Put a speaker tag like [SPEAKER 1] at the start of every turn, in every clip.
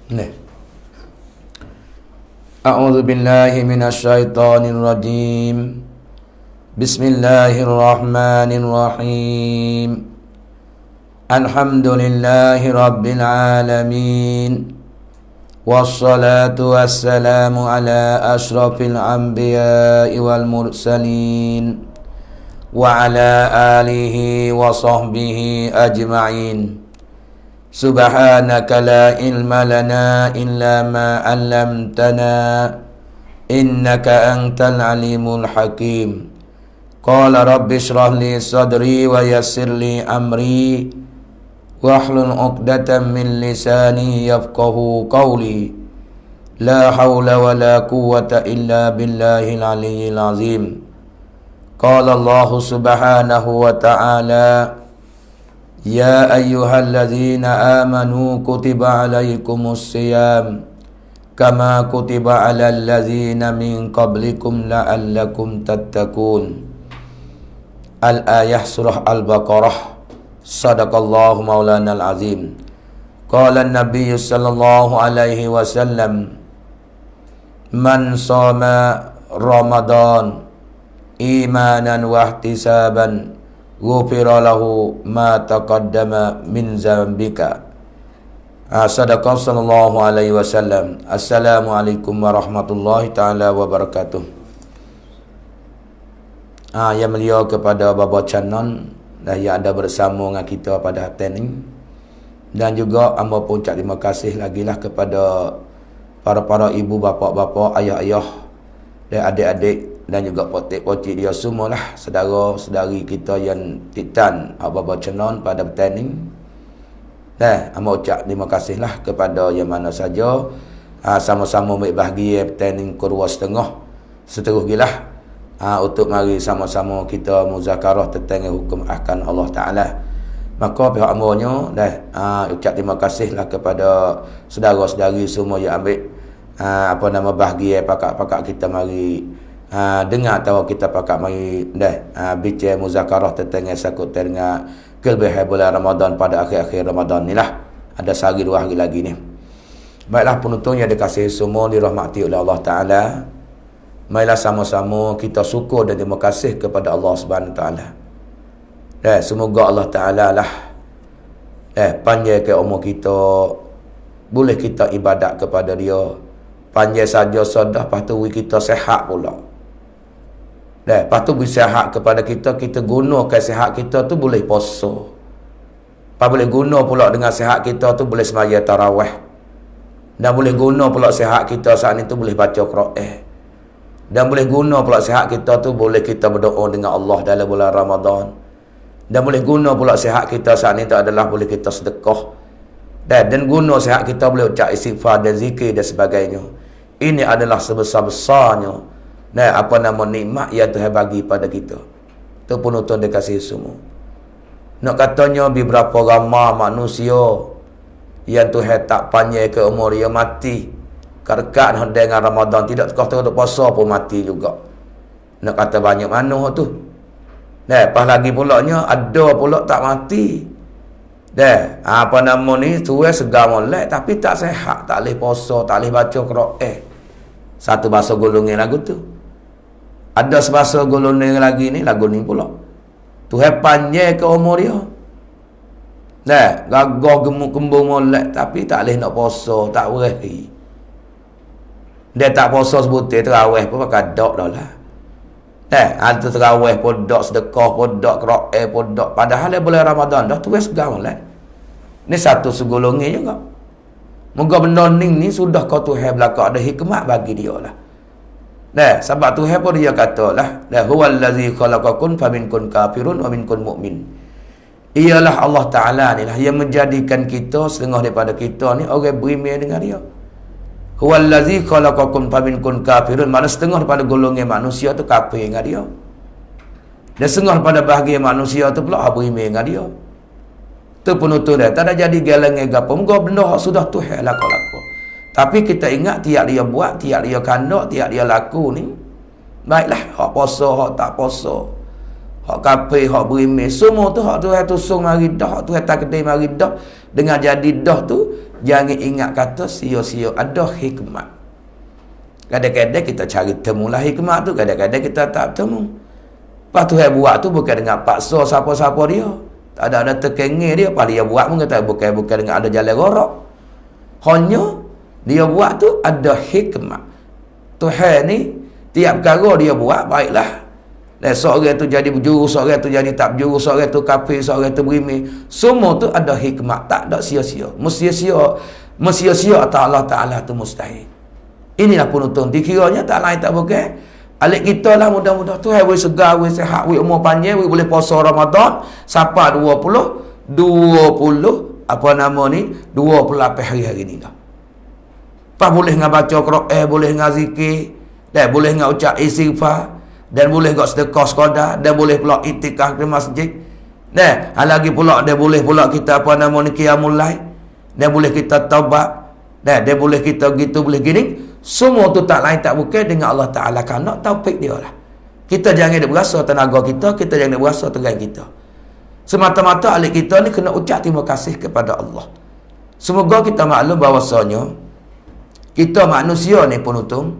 [SPEAKER 1] Nih. A'udzu billahi minasyaitonir rajim. Bismillahirrahmanirrahim. Alhamdulillahi rabbil alamin. Wassalatu wassalamu ala asyrafil anbiya'i wal mursalin wa ala alihi wa sahbihi ajma'in. Subhanaka la ilma lana illa ma 'allamtana innaka antal alimul hakim. Qala rabbi shrah li sadri wa yassir li amri wahlul 'uqdatam min lisani yafqahu qawli. La haula wa la quwwata illa billahil aliyyil azim. Qala Allah subhanahu wa ta'ala: Ya ayyuhalladzina amanu kutiba alaikumus siyam kama kutiba alal ladzina min qablikum la'allakum tattaqun. Al-ayah surah Al-Baqarah. Sadaqallahu maulana al-azim. Qala an-nabiy sallallahu alaihi wasallam: Man shoma Ramadan imanan wa ihtisaban ghufira lahu ma taqaddama min zambika. Sadaqah sallallahu alaihi wasallam. Assalamualaikum warahmatullahi taala wabarakatuh. Yang mulia kepada Bapa Canon dan yang ada bersama dengan kita pada hari ini, dan juga hamba pun ucap terima kasih lagilah kepada para ibu, bapa, ayah dan adik-adik dan juga potik-potik dia semualah, saudara-saudari kita yang titan Bapa Canon pada petang. Hamba ucap terima kasihlah kepada yang mana saja sama-sama ambil bahagia petang kurwa setengah seterus gilah untuk mari sama-sama kita muzakarah tentang hukum ahkam Allah Ta'ala. Maka pihak hambanya ucap terima kasihlah kepada saudara-saudari semua yang ambil bahagia pakak-pakak kita mari dengar tahu kita pakak mari bicara muzakarah tentang sakut dengan kelebihan bulan Ramadan pada akhir-akhir Ramadan ni lah. Ada sehari 2 hari lagi ni. Baiklah penonton yang dikasihi semua, dirahmati oleh Allah Ta'ala. Marilah sama-sama kita syukur dan terima kasih kepada Allah Subhanahu Ta'ala. Semoga Allah Ta'ala lah panjangkan umur kita, boleh kita ibadat kepada dia. Panjang saja sudah, lepas tu kita sehat pula. Lepas tu bersihat kepada kita gunakan sihat kita tu boleh puasa. Lepas boleh guna pula dengan sihat kita tu boleh sembahyang tarawih. Dan boleh guna pula sihat kita saat ni tu boleh baca Quran. Dan boleh guna pula sihat kita tu boleh kita berdoa dengan Allah dalam bulan Ramadan. Dan boleh guna pula sihat kita saat ni tu adalah boleh kita sedekah. Dan guna sihat kita boleh ucap istighfar dan zikir dan sebagainya. Ini adalah sebesar-besarnya nikmat yang Tuhan bagi pada kita. Tu penonton dikasihi semua. Nak katanya beberapa ramai manusia yang Tuhan tak panjang ke umur dia mati kerkat dengan Ramadan, tidak tengah puasa pun mati juga. Nak kata banyak mana tu. Lepas lagi pulaknya ada pula tak mati. Ni tuai segar molek tapi tak sehat, tak boleh puasa, tak boleh baca Quran. Satu bahasa golongan lagu tu. Ada sebahasa golongan lagi ni, lagu ni pula. Tuhan panjang ke umur dia. Gagah gemuk kembung molek tapi tak boleh nak puasa, tak boleh. Dia tak puasa sebutir terawih pun pakai dak dah lah. Ada terawih pun dak, sedekah pun dak, Quran pun dak. Padahal dia bulan Ramadan dah tu segar molek. Ni satu segolongan juga. Moga benda ni sudah kau Tuhan belaka ada hikmat bagi dia lah. Sebab Tuhan pun dia kata lah, huwallazi khalaqakum faminkum kafirun wa minkum mu'min. Ialah Allah Ta'ala ni lah yang menjadikan kita setengah daripada kita ni orang beriman dengan dia. Huwallazi khalaqakum faminkum kafirun, mana setengah daripada golongan manusia tu kafir dengan dia. Dan setengah daripada bahagian manusia tu pula beriman dengan dia. Tu penutup dia. Tak ada jadi galangan gapo. Moga benda sudah Tuhan laku-laku. Tapi kita ingat tiap dia buat, tiap dia kandak, tiap dia laku ni. Baiklah, hak puasa, hak tak puasa. Hak kafir, hak beriman, semua tu hak Tuhan tusung mari dah, hak Tuhan takdir mari dah. Dengan jadi dah tu, Jangan ingat kata sia-sia, ada hikmat. Kadang-kadang kita cari temulah hikmat tu, kadang-kadang kita tak temu. Lepas tu yang buat tu bukan dengan paksa siapa-siapa dia. Tak ada terkengih dia. Pada dia buat pun kata bukan dengan ada jalan rorak. Hanya dia buat tu ada hikmat. Tuhan ni tiap perkara dia buat baiklah. Dan seorang tu jadi berjuru, seorang tu jadi tak berjuru, seorang tu kafir, seorang tu berimeh. Semua tu ada hikmat, tak ada sia-sia. Sia-sia atas Allah Ta'ala tu mustahil. Inilah penonton. Dikiranya tak lain tak bukan. Alik kita lah mudah-mudahan Tuhan boleh segar, boleh sihat, boleh umur panjang, boleh puasa Ramadan sampai 20 apa nama ni 28 hari-hari ni dah. Pas boleh ngah baca Quran, boleh ngah zikir, dan boleh ngah ucap istighfar, dan boleh ngah sedekah sekadar, dan boleh pula iktikaf di masjid. Dan lagi pula dia boleh pula kita apa nama ni qiyamul lail, dan boleh kita taubat, dan dia boleh kita gitu boleh gini. Semua tu tak lain tak bukan dengan Allah Ta'ala kerana taufik dia lah. Kita jangan berasa tenaga kita, kita jangan berasa tenaga kita. Semata-mata alik kita ni kena ucap terima kasih kepada Allah. Semoga kita maklum bahawasanya kita manusia ni penonton,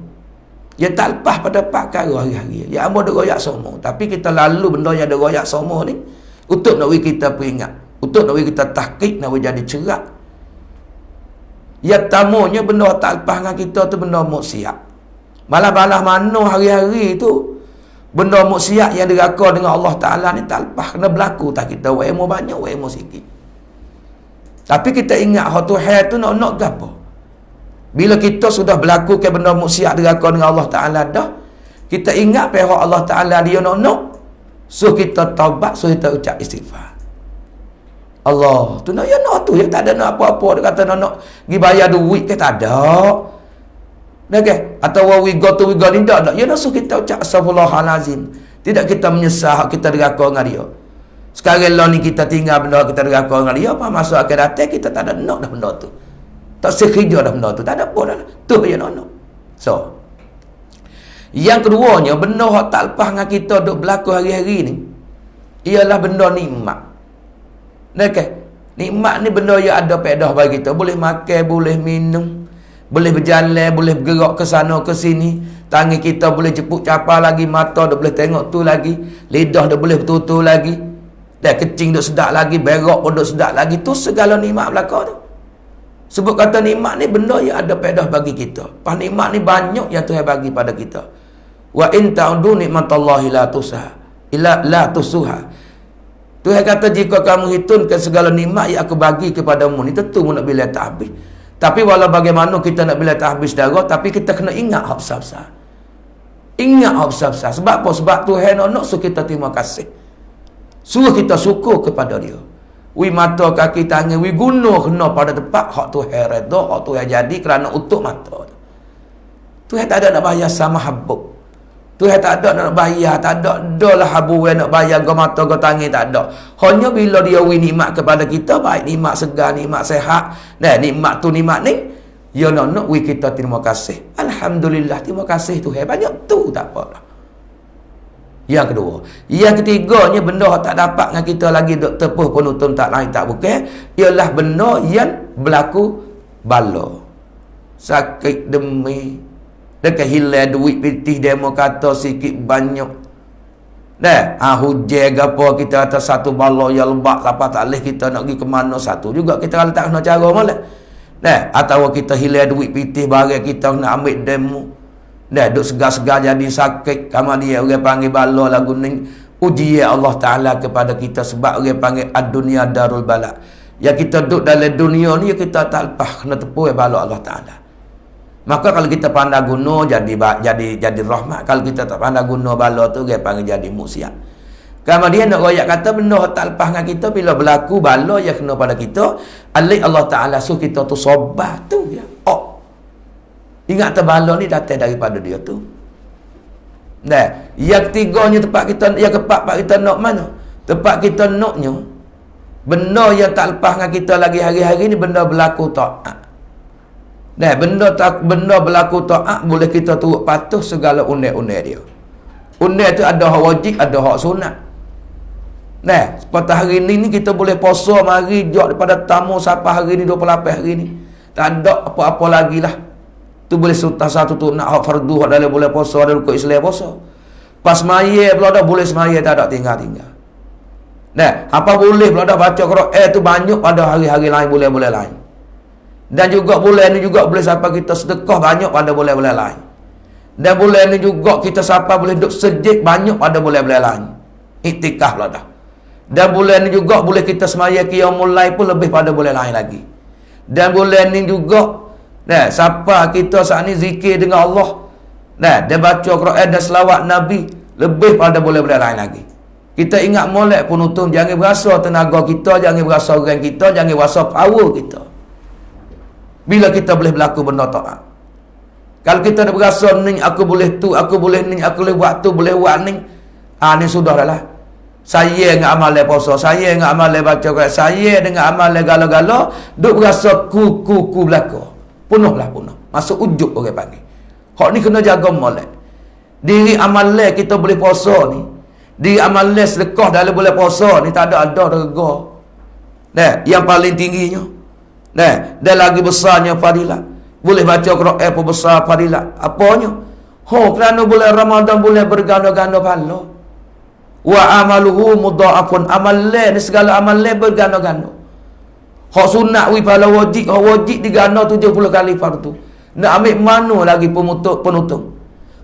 [SPEAKER 1] dia tak lepas pada perkara hari-hari. Ya amat ada royak semua. Tapi kita lalu benda yang ada royak semua ni untuk nak kita peringat, untuk nak kita tahqiq, nak jadi cerak. Ya tamunya benda tak lepas dengan kita tu benda maksiat. Malah-malah mana hari-hari tu benda maksiat yang diraka dengan Allah Ta'ala ni tak lepas kena berlaku tak kita ilmu banyak, ilmu sikit. Tapi kita ingat Tuhan tu nak apa? Bila kita sudah berlaku ke benda maksiat diraka dengan Allah Ta'ala dah, kita ingat pihak Allah Ta'ala dia nak. So kita taubat, so kita ucap istighfar. Allah tu nak ya nak tu ya tak ada nak apa-apa. Dia kata nak pergi bayar duit ke tak ada. Dah ke? Atau we go ni tak. Ya nak so kita ucap astagfirullahalazim. Tidak kita menyesal kita diraka dengan dia. Sekarang lah ni kita tinggal benda kita diraka dengan dia, apa masuk akan datang kita tak ada nak dah benda tu. Tak sekerja dah benda tu, tak ada apa dah. Tu ya nak. So yang keduanya, benda yang tak lepas dengan kita duk berlaku hari-hari ni ialah benda nikmat. Okay. Nikmat ni benda yang ada pedah bagi kita. Boleh makan, boleh minum, boleh berjalan, boleh bergerak ke sana ke sini. Tangan kita boleh jepuk capa lagi, mata dah boleh tengok tu lagi, lidah dah boleh bertutur lagi, dan kecing dah sedap lagi, berak pun dah sedap lagi. Tu segala nikmat belaka tu. Sebut kata nikmat ni benda yang ada pedah bagi kita. Pas nikmat ni banyak yang Tuhan bagi pada kita. Wa in ta'udu nikmatallahi la tusaha illa la tusuha. Tuhan kata jika kamu hitungkan segala nikmat yang aku bagi kepadamu ni, tentu nak bila tak habis. Tapi walau bagaimana kita nak bila tak habis darah, tapi kita kena ingat hak besar-besar. Ingat hak besar-besar. Sebab apa? Sebab Tuhan nak suruh kita terima kasih. Suruh kita syukur kepada dia. We mata kaki tangan, we guna kena pada tempat hak Tuhan redha, hak Tuhan jadi kerana untuk mata. Tuhan tak ada nak bayar sama habuk. Tuhan tak ada nak bayar, tak ada lah habu nak bayar ke mata ke tangan, tak ada. Hanya bila dia beri nikmat kepada kita, baik nikmat segar, nikmat sehat, dan nikmat tu nikmat ni, dia nak we kita terima kasih. Alhamdulillah, terima kasih Tuhan. Banyak tu tak apa. Yang kedua, yang ketiganya benda tak dapat dengan kita lagi duk tepuh penonton tak lain tak bukan, ialah benda yang berlaku bala. Sakit demi dekat hilang duit pitih demo kata sikit banyak. Hujan ke apa kita atas satu bala yang lembak apa tak boleh kita nak pergi ke mana satu juga kita kalau tak kena cara malah. Atau kita hilang duit pitih barang kita nak ambil demo. Duk segar-segar jadi sakit. Kamu dia orang panggil bala lagu ni. Ujian Allah Ta'ala kepada kita sebab orang panggil ad-dunia darul bala. Yang kita duduk dalam dunia ni kita tak lepas kena tepuh bala Allah Ta'ala. Maka kalau kita pandai guna jadi rahmat. Kalau kita tak pandai guna bala tu dia panggil jadi maksiat. Kemudian nak royak kata benda tak lepas dengan kita bila berlaku bala yang kena pada kita, Allah Ta'ala suruh kita tu sabar tu ya. Ingat terbala ni datang daripada dia tu. Yang ketiganya tempat kita, yang keempat kita nak mana? Tempat kita naknya benda yang tak lepas dengan kita lagi hari-hari ni benda berlaku taat. Benda berlaku taat boleh kita turut patuh segala undang-undang dia. Undang tu ada hak wajib, ada hak sunat. Seperti hari ni kita boleh puasa mari jauh daripada tamu sampai hari ni 28 hari ni. Tak ada apa-apa lagi lah. Tu boleh satu tu nak hak fardu, hak dalam boleh puasa, ada rukun Islam puasa. Pas maya pula dah boleh semaya, tak ada tinggal-tinggal. Nah, apa boleh pula dah baca Quran tu banyak pada hari-hari lain, boleh-boleh lain. Dan juga boleh ni juga boleh siapa kita sedekah banyak pada boleh-boleh lain. Dan boleh ni juga kita siapa boleh duduk sejid banyak pada boleh-boleh lain. Iktikaf pula dah. Dan bulan ni juga boleh kita semaya qiyamul lail pun lebih pada bulan lain lagi. Dan bulan ni juga siapa kita saat ni zikir dengan Allah, dia baca Quran dan selawat Nabi lebih pada bulan-bulan lain lagi. Kita ingat molek penutup, jangan berasa tenaga kita, jangan berasa orang kita, jangan berasa power kita. Bila kita boleh berlaku benda taat. Kalau kita dah berasa ni aku boleh tu, aku boleh ni, aku boleh buat tu, boleh buat ni, ni sudah dah lah. Saya dengan amal puasa, saya dengan amal baca Quran, saya dengan amal gala-gala, duk berasa ku belaka. Penuh. Masuk ujuk orang panggil. Hak ni kena jaga molek. Diri amal kita boleh puasa ni. Diri amal sedekah dalam boleh puasa ni tak ada rega. Yang paling tingginya. Dan lagi besarnya fadilat. Boleh baca Quran pun besar fadilat. Apanya? Kerana bulan Ramadan boleh berganda-ganda pahala. Wa amaluhu mudha'afun, amal ni segala amal berganda-ganda. Hak sunat pahala wajib, hak wajib diganda 70 kali fardu. Nak ambil mana lagi penutup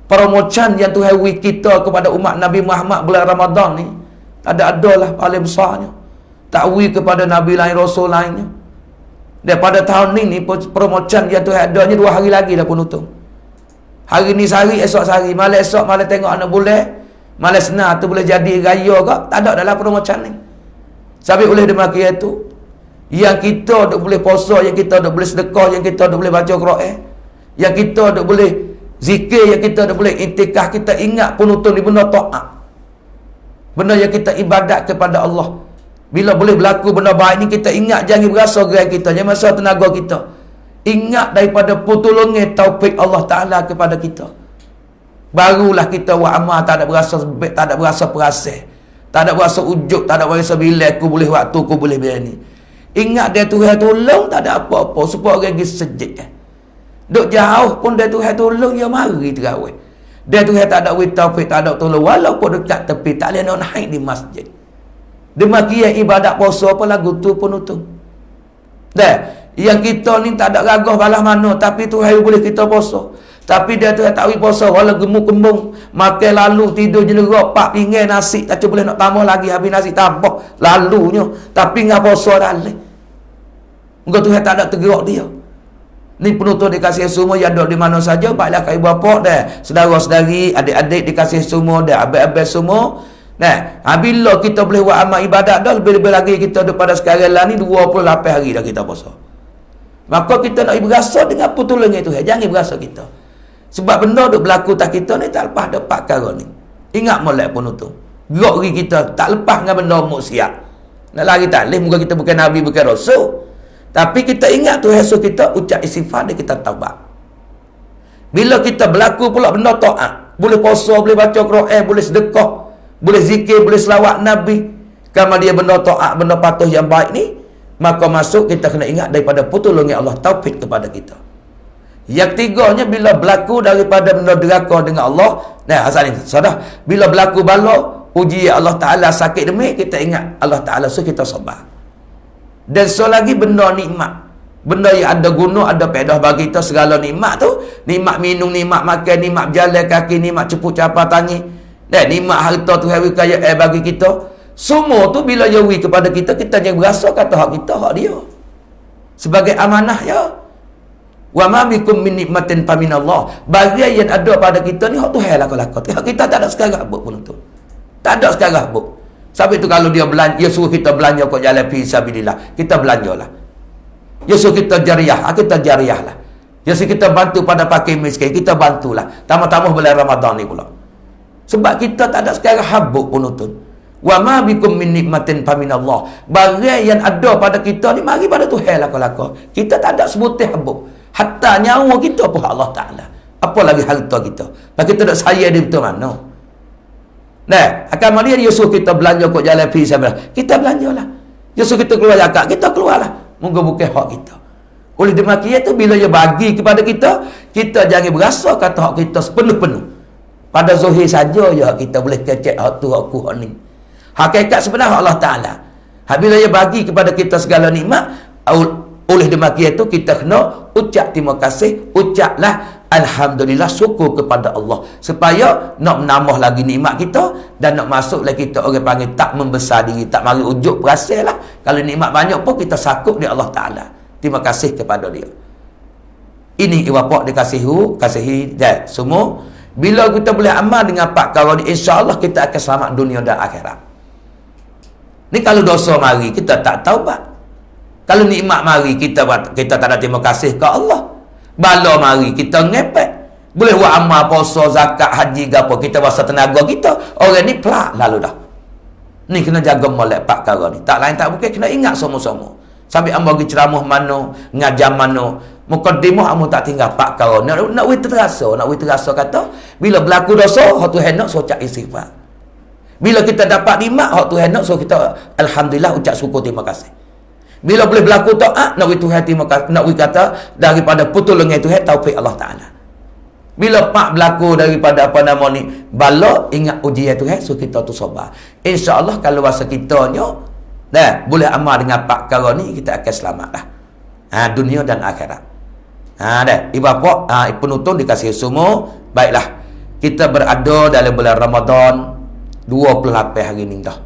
[SPEAKER 1] promotion yang Tuhan wi kita kepada umat Nabi Muhammad bulan Ramadan ni adalah paling besarnya. Takwi kepada Nabi lain, Rasul lainnya. Daripada tahun ni promotion yang Tuhan adanya 2 hari lagi dah penutup. Hari ni sehari, esok sehari, malam esok malam tengok anak boleh. Malam senang tu boleh jadi raya ke? Tak ada dalam promotion ni. Sampai oleh demikian tu, yang kita duk boleh puasa, yang kita duk boleh sedekah, yang kita duk boleh baca Quran, yang kita duk boleh zikir, yang kita duk boleh iktikaf, kita ingat penutup ni benda taat. Benda yang kita ibadat kepada Allah. Bila boleh berlaku benda baik ni, kita ingat jangan berasa gerai kita, jangan berasa tenaga kita. Ingat daripada pertolongan taufik Allah Ta'ala kepada kita. Barulah kita buat amal tak ada berasa perasaan, tak ada berasa ujuk, tak ada berasa bila aku boleh waktu, aku boleh bila ni. Ingat dia Tuhan tolong, tak ada apa-apa supaya orang pergi sejid. Duk jauh pun dia Tuhan tolong, dia mari terawih. Dia Tuhan tak ada taufik, tak ada tolong, walaupun dekat tepi tak boleh nak naik di masjid. Demikian ibadat puasa apa lagu tu penutup. Yang kita ni tak ada gagah balas mana, tapi Tuhan boleh kita puasa. Tapi dia tu tak boleh puasa, walau gemuk kembung, makan lalu, tidur jenerok, 4 pinggan nasi, tak boleh nak tambah lagi, habis nasi tambah lalunya, tapi ngah puasa dah leh. Engkau Tuhan tak ada tergerak dia. Ni penutup dikasih semua yang duduk di mana saja, baiklah kat ibu bapa dah, saudara-saudari, adik-adik dikasih semua dah, abang-abang semua. Bila kita boleh buat amal ibadat dah, lebih-lebih lagi kita daripada sekarang lah ni 28 hari dah kita puasa. Maka kita nak berasa dengan pertolongan Tuhan, jangan berasa kita. Sebab benda duk berlaku tak kita ni tak lepas dapat perkara ni. Ingat molek penutup. Gerak diri kita tak lepas dengan benda maksiat. Nak lari tak boleh, muka kita bukan Nabi, bukan Rasul. Tapi kita ingat Tuhan suruh kita ucap istighfar dan kita taubat. Bila kita berlaku pula benda taat, boleh puasa, boleh baca Quran, boleh sedekah, boleh zikir, boleh selawat Nabi. Kalau dia benda taat, benda patuh yang baik ni, maka masuk kita kena ingat daripada pertolongan Allah taufik kepada kita. Yang ketiganya, bila berlaku daripada benda deraka dengan Allah, asal ni sadah, bila berlaku bala uji Allah Ta'ala sakit demi, kita ingat Allah Ta'ala suruh kita sabar. Dan lagi benda nikmat, benda yang ada guna, ada faedah bagi kita. Segala nikmat tu, nikmat minum, nikmat makan, nikmat berjalan kaki, nikmat ceput capai tangi, nikmat harta tu hari kaya bagi kita, semua tu bila jawi kepada kita, kita jangan berasa kata hak kita, hak dia sebagai amanah ya. Wa ma bikum min nikmatin fa minallah. Bahagian yang ada pada kita ni hak Tuhan lah kelakon. Kita tak ada sekarang habuk pun tu. Tak ada sekarang habuk. Sebab itu kalau dia belanja, dia suruh kita belanja kau jalan fi sabilillah, kita belanjalah. Dia suruh kita jariah, kita jariah lah. Dia suruh kita bantu pada fakir miskin, kita bantulah. Tambah-tambah bulan Ramadan ni pula. Sebab kita tak ada sekarang habuk pun tu. Wa ma bikum min nikmatin fa minallah. Bahagian yang ada pada kita ni mari pada Tuhan lah kelakon. Kita tak ada sebutir habuk. Hatta nyawa kita pun Allah Ta'ala. Apa lagi harta kita. Maka kita tak sayang dia betul mana. Akan malia dia suruh kita belanja kot jalan fi sabilillah. Kita belanjalah. Dia suruh kita keluar zakat, kita keluarlah. Moga bukan hak kita. Oleh demikian tu bila dia bagi kepada kita, kita jangan berasa kata hak kita sepenuh-penuh. Pada zahir saja ya kita boleh kecek hak tu hak ku hak ni. Hakikat sebenar Allah Taala. Bila dia bagi kepada kita segala nikmat, oleh demikian tu kita kena ucap terima kasih, ucaplah alhamdulillah, syukur kepada Allah supaya nak menambah lagi nikmat kita dan nak masuk lagi kita orang panggil tak membesar diri, tak mari ujuk perasalah. Kalau nikmat banyak pun kita sakut di Allah Taala. Terima kasih kepada dia. Ini bapak kasihi dan semua. Bila kita boleh amal dengan pak perkara ni, insya-Allah kita akan selamat dunia dan akhirat. Ni kalau dosa mari kita tak taubat. Kalau nikmat mari kita tak ada terima kasih ke Allah. Bala mari kita ngepek. Boleh buat amal puasa, zakat, haji gapo, kita rasa tenaga kita. Orang ni pelak lalu dah. Ni kena jaga molek pak perkara ni. Tak lain tak bukan kena ingat semua-semua. Sampai ambo pergi ceramah mana, ngajar mana, mukadimah amu tak tinggal pak perkara. Nak wit terasa kata bila berlaku dosa, hak Tuhan nak ucap istighfar. Bila kita dapat nikmat, hak Tuhan nak kita alhamdulillah ucap syukur terima kasih. Bila boleh berlaku taat, nak wit Tuhan terima kasih, nak wit kata daripada pertolongan Tuhan, taufik Allah Taala. Bila pak berlaku daripada apa nama ni bala, ingat ujian Tuhan, so kita tu sabar. Insya-Allah kalau rasa kitanya boleh amal dengan pak perkara ni, kita akan selamat dah. Dunia dan akhirat. Ibu bapa, penonton dikasihi semua. Baiklah, kita berada dalam bulan Ramadan 28 hari ni dah.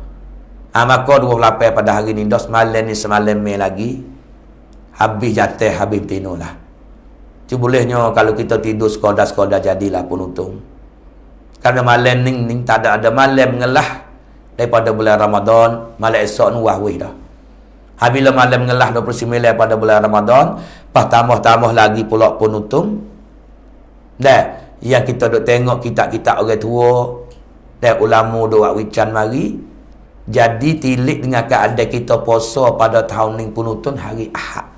[SPEAKER 1] Maka 28 pada hari ni dah, semalam mai lagi habis jatuh, habis tino lah. Cuma bolehnya kalau kita tidur sekodah jadilah penonton. Karena malam ni tak ada malam ngelah daripada bulan Ramadan, malam esok ni wahwih dah. Bila malam ngelah 29 pada bulan Ramadan, pas tambah lagi pula penuntung. Yang kita duk tengok kitab-kitab orang tua dan ulama duk wican mari. Jadi tilik dengan keadaan kita puasa pada tahun ni penuntung hari Ahad.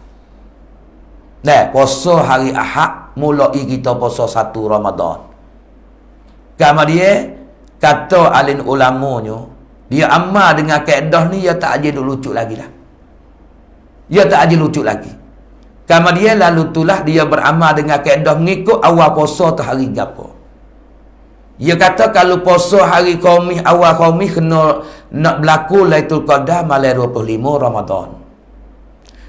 [SPEAKER 1] Puasa hari Ahad, mulai kita puasa 1 Ramadan. Kemudian kata alim ulamanya, dia amal dengan kaedah ni, dia tak aja lucu lagi lah. Dia tak aja lucu lagi. Kemudian lalu itulah dia beramal dengan kaedah mengikut awal puasa tu hari gapo. Dia kata kalau puasa hari Khamis, awal Khamis kena nak berlaku Lailatul Qadar malam 25 Ramadan.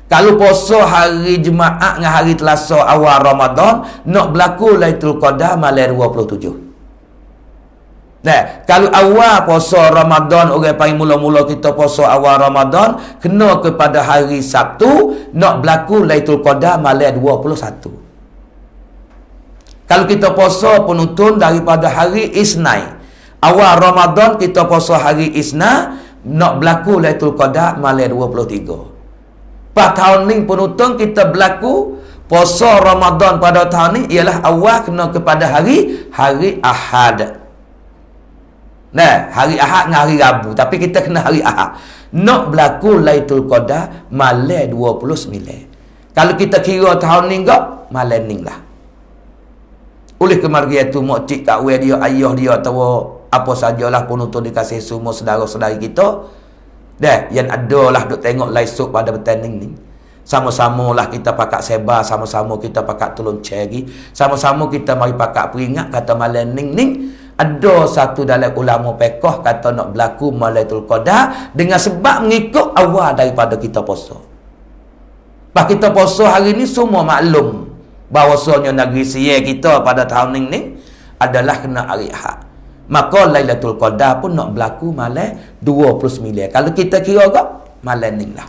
[SPEAKER 1] Kalau puasa hari Jumaat dengan hari Selasa awal Ramadan, nak berlaku Lailatul Qadar malam 27. Kalau awal puasa Ramadan, orang paling mula-mula kita puasa awal Ramadan, kena kepada hari Sabtu, nak berlaku Lailatul Qadar malam 21. Kalau kita puasa penonton daripada hari Isnin, awal Ramadan kita puasa hari Isnin, nak berlaku Lailatul Qadar malam 23. Pada tahun ni penonton kita berlaku puasa Ramadan pada tahun ni ialah awal kena kepada hari Ahad. Hari Ahad dengan hari Rabu, tapi kita kena hari Ahad. Nak berlaku Lailatul Qadar malam 29. Kalau kita kira tahun ni enggak, malam ni lah. Oleh kemargian tu makcik kat we dia, ayah dia atau apa sajalah penonton dikasih semua saudara-saudari kita. Yang ada lah duk tengok live show pada bertanding ni. Sama-sama lah kita pakat sebar, sama-sama kita pakat tolong cari, sama-sama kita mari pakat peringat kata malam ning. Ada satu dalam ulama fiqh kata nak berlaku Lailatul Qadar dengan sebab mengikut awal daripada kita puasa. Pas kita puasa hari ni semua maklum bahawasanya negeri Siam kita pada tahun ni adalah kena hari Ahad. Maka Lailatul Qadar pun nak berlaku malam 29. Kalau kita kira agak malam ni lah.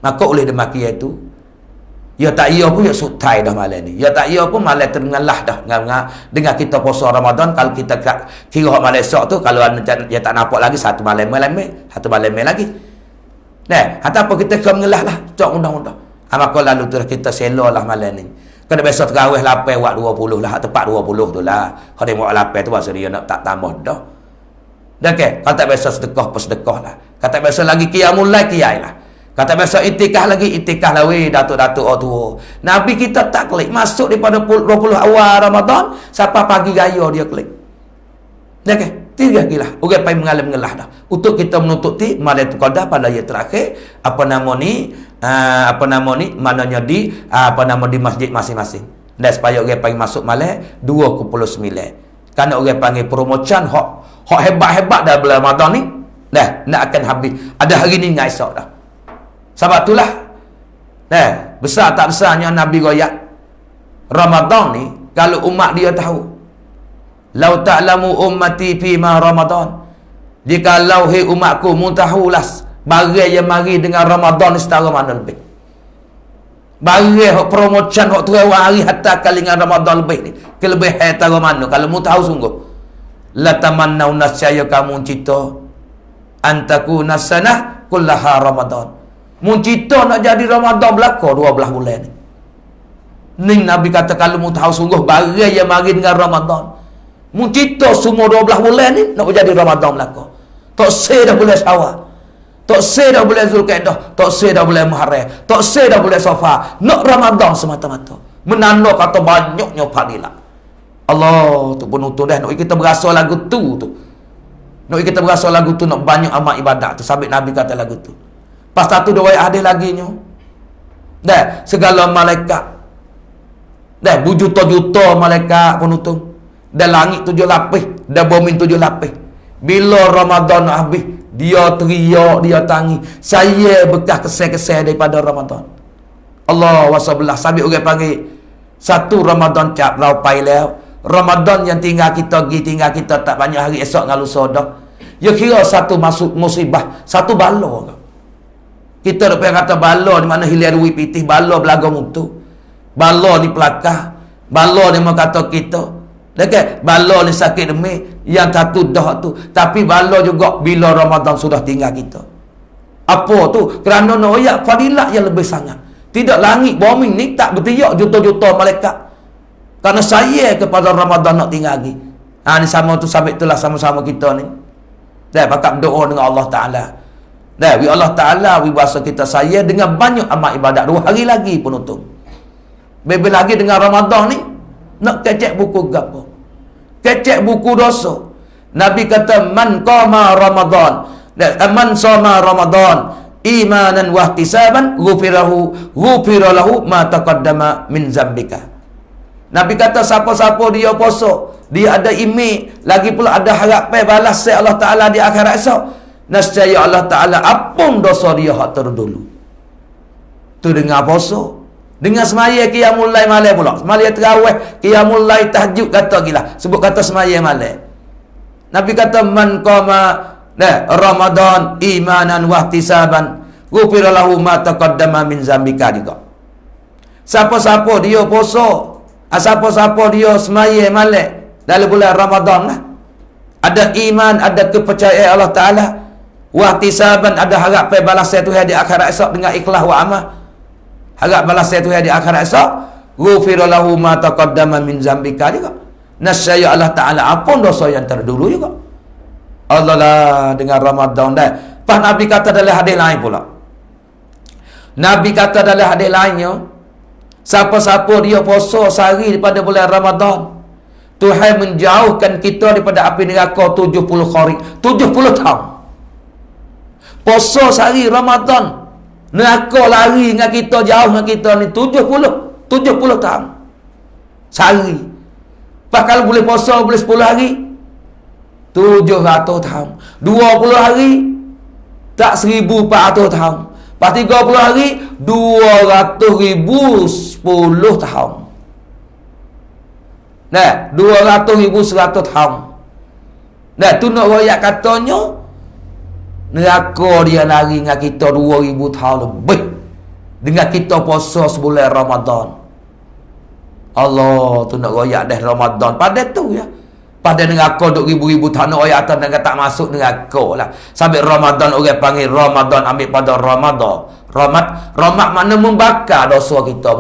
[SPEAKER 1] Maka oleh demikian itu, ya tak iya pun ya sutai dah malam ni. Ya tak iya pun malam terngelah dah dengan kita puasa Ramadan. Kalau kita kira malam esok tu, kalau dia tak nampak lagi satu malam lagi. Hatta apa kita kira mengelah lah, cok undang-undang. Maka lalu tu kita selo lah malam ni. Kena biasa terawih 8 buat 20 lah, tepat 20 tu lah. Kalau dia buat 8 tu masa dia nak tak tambah dah. Kalau tak biasa sedekah bersedekah lah. Kalau tak biasa lagi qiyamul lail qiyai lah. Kata biasa itikah lagi, itikah lah weh, datuk-datuk tua. Nabi kita tak klik masuk daripada 20 awal Ramadan, sampai pagi raya dia klik. Tiga gilah. Orang pai mengalah-mengalah dah. Untuk kita menuntut ti Lailatul Qadar pada ayat terakhir, maknanya di di masjid masing-masing. Dan supaya orang pai masuk malam 29. Karena orang panggil promotion hok hebat-hebat dah bulan Ramadan ni. Dah nak akan habis. Ada hari ni ngai esok dah. Sebab itulah besar tak besarnya Nabi royak Ramadan ni, kalau umat dia tahu, lau ta'lamu ummati fi ma Ramadan, jikalau hai umatku mu tahulah barang yang mari dengan Ramadan ni setara mana lebih, barang promotion hok tu hari hatta kali dengan Ramadan lebih ni kelebihan setara mana. Kalau mu tahu sungguh, la tamannau nasyaya kamu cita antakuna sanah kullaha Ramadan, mu cita nak jadi Ramadan belaka 12 bulan ni. Ning Nabi kata kalau mu tahu sungguh barang yang mari dengan Ramadan, mu cita semua 12 bulan ni nak jadi Ramadan belaka. Tak se dah bulan Syawal, tak se dah bulan Zulkaidah, tak se dah bulan Muharram, tak se dah bulan Safar, nak Ramadan semata-mata. Menanda kata banyaknya fadilah. Allah tu penutup dah nak kita berasa lagu tu. Nak kita berasa lagu tu nak banyak amal ibadat tu. Sabit Nabi kata lagu tu. Pas satu dua ada lagi nya. Dah segala malaikat. Dah berjuta-juta malaikat penutup. Dah langit 7 lapis, dah bumi 7 lapis. Bila Ramadan nak habis, dia teriak, dia tangi, saya bekas kesal-kesal daripada Ramadan. Allah wasabillah. Sabit orang panggil satu Ramadan cap raupai leo. Ramadan yang tinggal kita tak banyak hari esok dengan lusa dah. Ya kira satu masuk musibah, satu bala. Kita dah kata bala di mana hilir duit pitih, bala belaga mutu. Bala ni pelakah, bala ni mau kata kita. Dekat bala ni sakit demi yang satu dah tu. Tapi bala juga bila Ramadan sudah tinggal kita. Apa tu? Kerana noyak fadilat yang lebih sangat. Tidak langit bumi ni tak bertiak juta-juta malaikat. Karena saya kepada Ramadan nak tinggal lagi. Ni sama tu sabit itulah sama-sama kita ni. Dah pakat doa dengan Allah Taala. Dah wi Allah Taala wi bahasa kita saya dengan banyak amal ibadat 2 hari lagi penutup. Bebe lagi dengan Ramadan ni nak kecek buku gapo? Kecek buku dosa. Nabi kata man qama Ramadan, man sama Ramadan imanan wa ihtisaban ghufira lahu ma taqaddama min zambika. Nabi kata siapa-siapa dia puasa, dia ada imej, lagi pula ada harapan balas saya Allah Taala di akhirat esok, nescaya Allah Taala ampun dosa dia hak terdahulu. Tu dengar puasa. Dengan semaya qiyamul lail malam pula. Semaya tarawih, qiyamul lail tahajud kata gila. Sebut kata semaya malam. Nabi kata man qama Ramadan imanan wa ihtisaban ghufira lahu ma taqaddama min zambika juga. Siapa-siapa dia puasa, siapa-siapa dia semaya malam dalam bulan Ramadan lah. Ada iman, ada kepercayaan Allah Taala, wa ihtisaban ada harapan balasan Tuhan di akhirat esok dengan ikhlas wa amal. Harap balasan Tuhan di akhirat esok, ghufira lahu ma taqaddama min zambika juga. Nescaya Allah Taala ampun dosa yang terdahulu juga. Allah lah dengan Ramadan dah. Pas Nabi kata dalam hadis lain pula. Nabi kata dalam hadis lainnya, siapa-siapa dia puasa sehari daripada bulan Ramadan, Tuhan menjauhkan kita daripada api neraka 70 kharif, 70 tahun. Puasa sehari Ramadan, neraka lari dengan kita, jauh dengan kita ni 70 tahun sehari. Pas kalau boleh puasa boleh 10 hari 700 tahun. 20 hari tak 1400 tahun. Pas 30 hari 200,010 tahun. Nah, 200,100 tahun. Nah, tu nak royak katanya neraka dia lari dengan kita 2000 tahun lebih dengan kita puasa sebulan Ramadan. Allah tu nak royak dah Ramadan pada tu ya. Pada neraka duk ribu-ribu tahun royak atas dengan tak masuk neraka lah. Sampai Ramadan orang panggil Ramadan, ambil pada Ramadan. Ramat makna membakar dosa kita,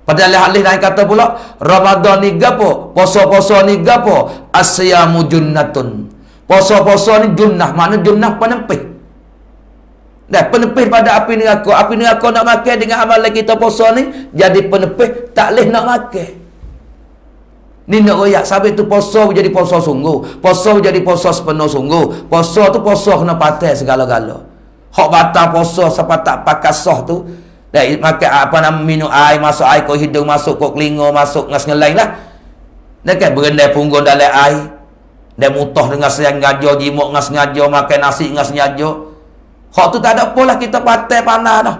[SPEAKER 1] Padahal ahli lain kata pula Ramadan ni gapo? Puasa-puasa ni gapo? Asyamu junnatun. Puasa-puasa ni junnah, makna junnah penepih. Dah penepih pada api neraka. Api neraka nak makan dengan amalan kita puasa ni jadi penepih, tak leh nak makan. Ni nak royak sabit tu puasa jadi puasa sungguh. Puasa jadi puasa sepenuh sungguh. Puasa tu puasa kena patai segala-gala. Hak batal puasa sampai tak pakai sah tu. Dah makan apa nama minum air, masuk air ke hidung, masuk ke telinga, masuk ngas ngelain lah. Dah kan berendai punggung dalam air. Dia mutah dengan sengaja, jimuk dengan sengaja, makan nasi dengan sengaja. Hak tu tak ada apa lah, kita patai panah dah.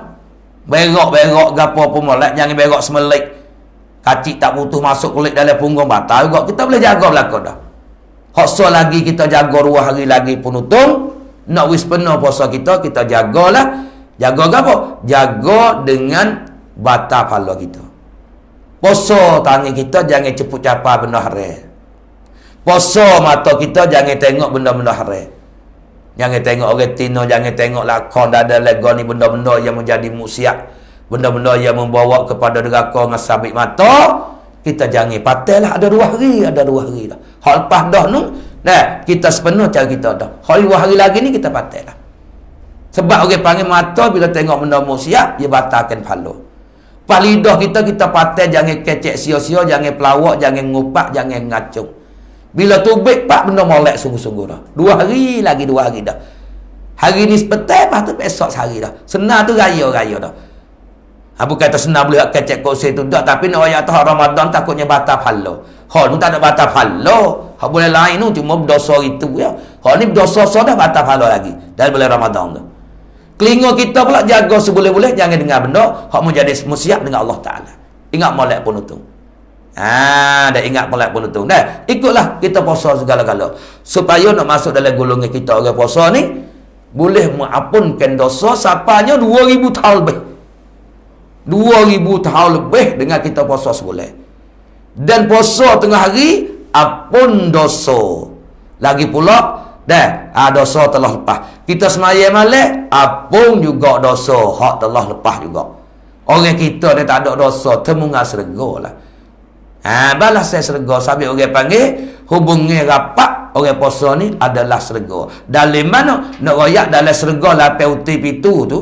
[SPEAKER 1] Berok-berok gapo pun molek, jangan berok semelik. Kacik tak butuh masuk kulit dalam punggung batal juga. Kita boleh jaga belakang dah. Hak so lagi kita jaga 2 hari lagi penutung. Nak wis penuh puasa kita jagalah. Jaga apa? Jaga dengan batal pahala kita. Puasa tangan kita jangan ceput capai benda haram. Puasa mata kita jangan tengok benda-benda haram. Jangan tengok orang tino, jangan tengok lakon dada lega ni, benda-benda yang menjadi musiak. Benda-benda yang membawa kepada neraka dengan sabit mata. Kita jangan patailah ada 2 hari, ada 2 hari dah. Hal lepas dah nu, nah, kita sepenuh cara kita dah. Hal 2 hari lagi ni kita patailah. Sebab orang panggil mata bila tengok benda musiak, dia batalkan pahala. Pas lidah kita patai jangan kecek sia-sia, jangan pelawak, jangan ngupak, jangan ngacung. Bila tubik pak benda molek sungguh-sungguh dah. 2 hari lagi 2 hari dah. Hari ni sepetai, lepas tu besok sehari dah. Senang tu raya-raya dah. Bukan kata senang boleh kecek kursi tu dah, tapi nak ayat tahun Ramadan takutnya batal pahala. Hal ni tak ada batal pahala. Hak boleh lain tu cuma berdosa itu ya. Hal ni berdosa dah batal pahala lagi dalam bulan Ramadan tu. Telinga kita pula jaga seboleh-boleh jangan dengar benda hak menjadi musiak dengan Allah Taala. Ingat molek penutung. Dah ingat molek penutung. Dah, ikutlah kita puasa segala-gala supaya nak masuk dalam golongan kita orang puasa ni boleh mengampunkan dosa sapanya 2000 tahun lebih. 2000 tahun lebih dengan kita puasa sebulan. Dan puasa tengah hari ampun dosa. Lagi pula dah dosa telah lepas. Kita semaya malam ampun juga dosa hak telah lepas juga. Orang kita dia tak ada dosa temunga serga lah. Balas saya serga sampai orang panggil hubungi rapat orang puasa ni adalah serga. Dalam mana nak royak dalam serga lapai uti pitu tu.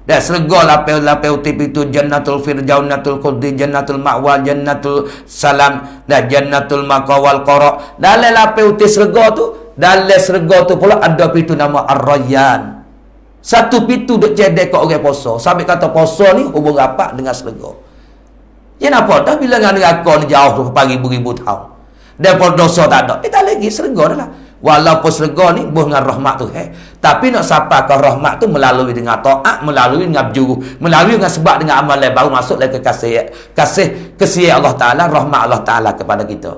[SPEAKER 1] Dan serga lapai utip itu jannatul firjaunatul khuldi, jannatul ma'wa, jannatul salam, dan jannatul maqawal qara. Dalam lapai utip serga tu, dalam serga tu pula ada pintu nama Ar-Rayyan. Satu pintu duk cedek kat orang puasa. Sampai kata puasa ni hubung rapat dengan serga. Ya napa dah bila dengan neraka ni jauh tu beribu-ribu tahun. Dan dosa tak ada. Tak lagi serga dah lah. Walaupun serga ni buh dengan rahmat Tuhan. Tapi nak sampai ke rahmat tu melalui dengan taat, melalui dengan berjuru, melalui dengan sebab dengan amalan baru masuk lagi kasih Allah Taala, rahmat Allah Taala kepada kita.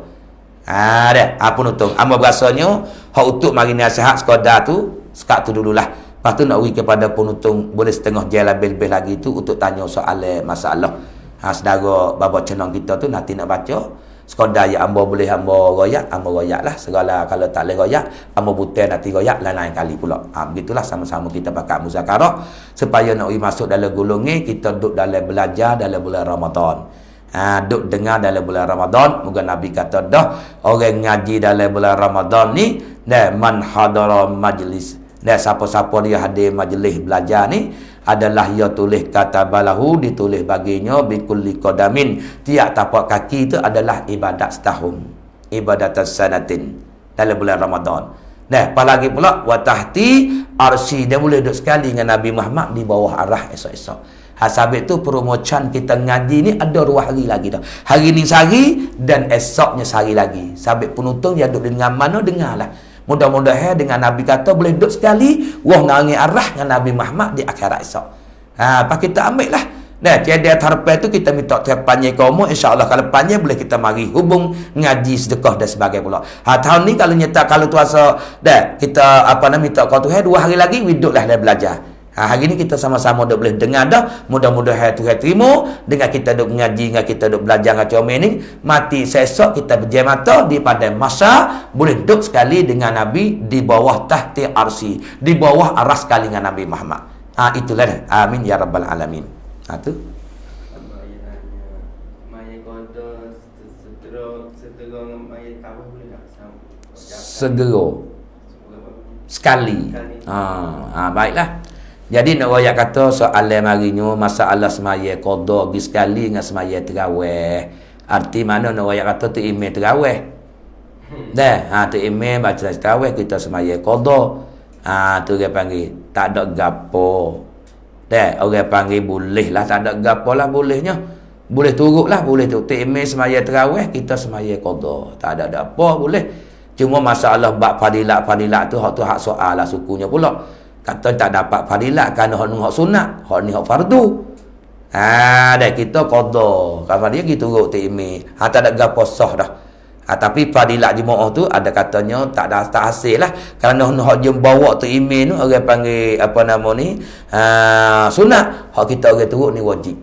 [SPEAKER 1] Dah, apa nutung. Amba berasanya hak untuk mari nasihat sekadar tu, sekat tu dululah. Lepas tu nak pergi kepada penutung boleh setengah jam lebih lagi tu untuk tanya soalan masalah. Saudara bapa cenang kita tu nanti nak baca. Sekadar yang amba boleh amba royak lah. Segala kalau tak boleh royak, amba butai nanti royak lain-lain kali pula. Begitulah sama-sama kita pakai muzakarah supaya nak masuk dalam golongan kita duduk dalam belajar dalam bulan Ramadan. Duduk dengar dalam bulan Ramadan. Moga Nabi kata dah orang ngaji dalam bulan Ramadan ni man hadara majlis. Siapa-siapa dia hadir majlis belajar ni adalah ia tulis kata balahu ditulis baginya bikulli qadamin tiap tapak kaki itu adalah ibadat setahun, ibadat sanatin dalam bulan Ramadan. Apalagi pula wa tahti arsy, dia boleh duduk sekali dengan Nabi Muhammad di bawah arah esok-esok. Sabit tu perumucan kita ngaji ni ada 2 hari lagi dah. Hari ni sehari dan esoknya sehari lagi. Sabit penutung dia duduk dengan mana dengarlah. Mudah-mudahan dengan Nabi kata boleh duduk sekali wah nangi arah dengan Nabi Muhammad di akhirat esok. Apa kita ambil lah. Tiada harapan tu kita minta terpanjang kamu, insya-Allah kalau panjang boleh kita mari hubung ngaji sedekah dan sebagainya pula. Tahun ni kalau nyata kalau tuasa kita minta kau Tuhan 2 hari lagi duduklah dan belajar. Hari ni kita sama-sama dah boleh dengar dah. Mudah-mudahan Tuhan terima dengan kita duk mengaji, dengan kita duk belajar dengan comel ni. Mati sesok kita berjaya mata di pada masa boleh duduk sekali dengan Nabi di bawah tahti arsy, di bawah aras sekali dengan Nabi Muhammad. Itulah dah. Amin ya rabbal alamin. Tu. Segera. Sekali. Baiklah. Jadi nak royak kata soalan marinya masalah semaya qada gi sekali dengan semaya tarawih. Arti mana nak ayat kata tu email terawih. Dah, tu email baca terawih kita semaya qada. Tu dia panggil tak ada gapo. Dah, orang panggil boleh lah, tak ada gapo lah bolehnya. Boleh turut lah, boleh tu. Email semaya terawih kita semaya qada. Tak ada apa boleh. Cuma masalah bab fadilat tu hak soal lah sukunya pula. Kata tak dapat fadilat kerana hak sunat, hak ni hak fardu. Dah kita qada. Kalau dia gitu turut email. Tak ada gapo sah dah. Tapi fadilat jemaah tu ada katanya tak hasil lah. Kerana hak dia bawa tu email tu orang panggil apa nama ni sunat. Hak kita orang turut ni wajib.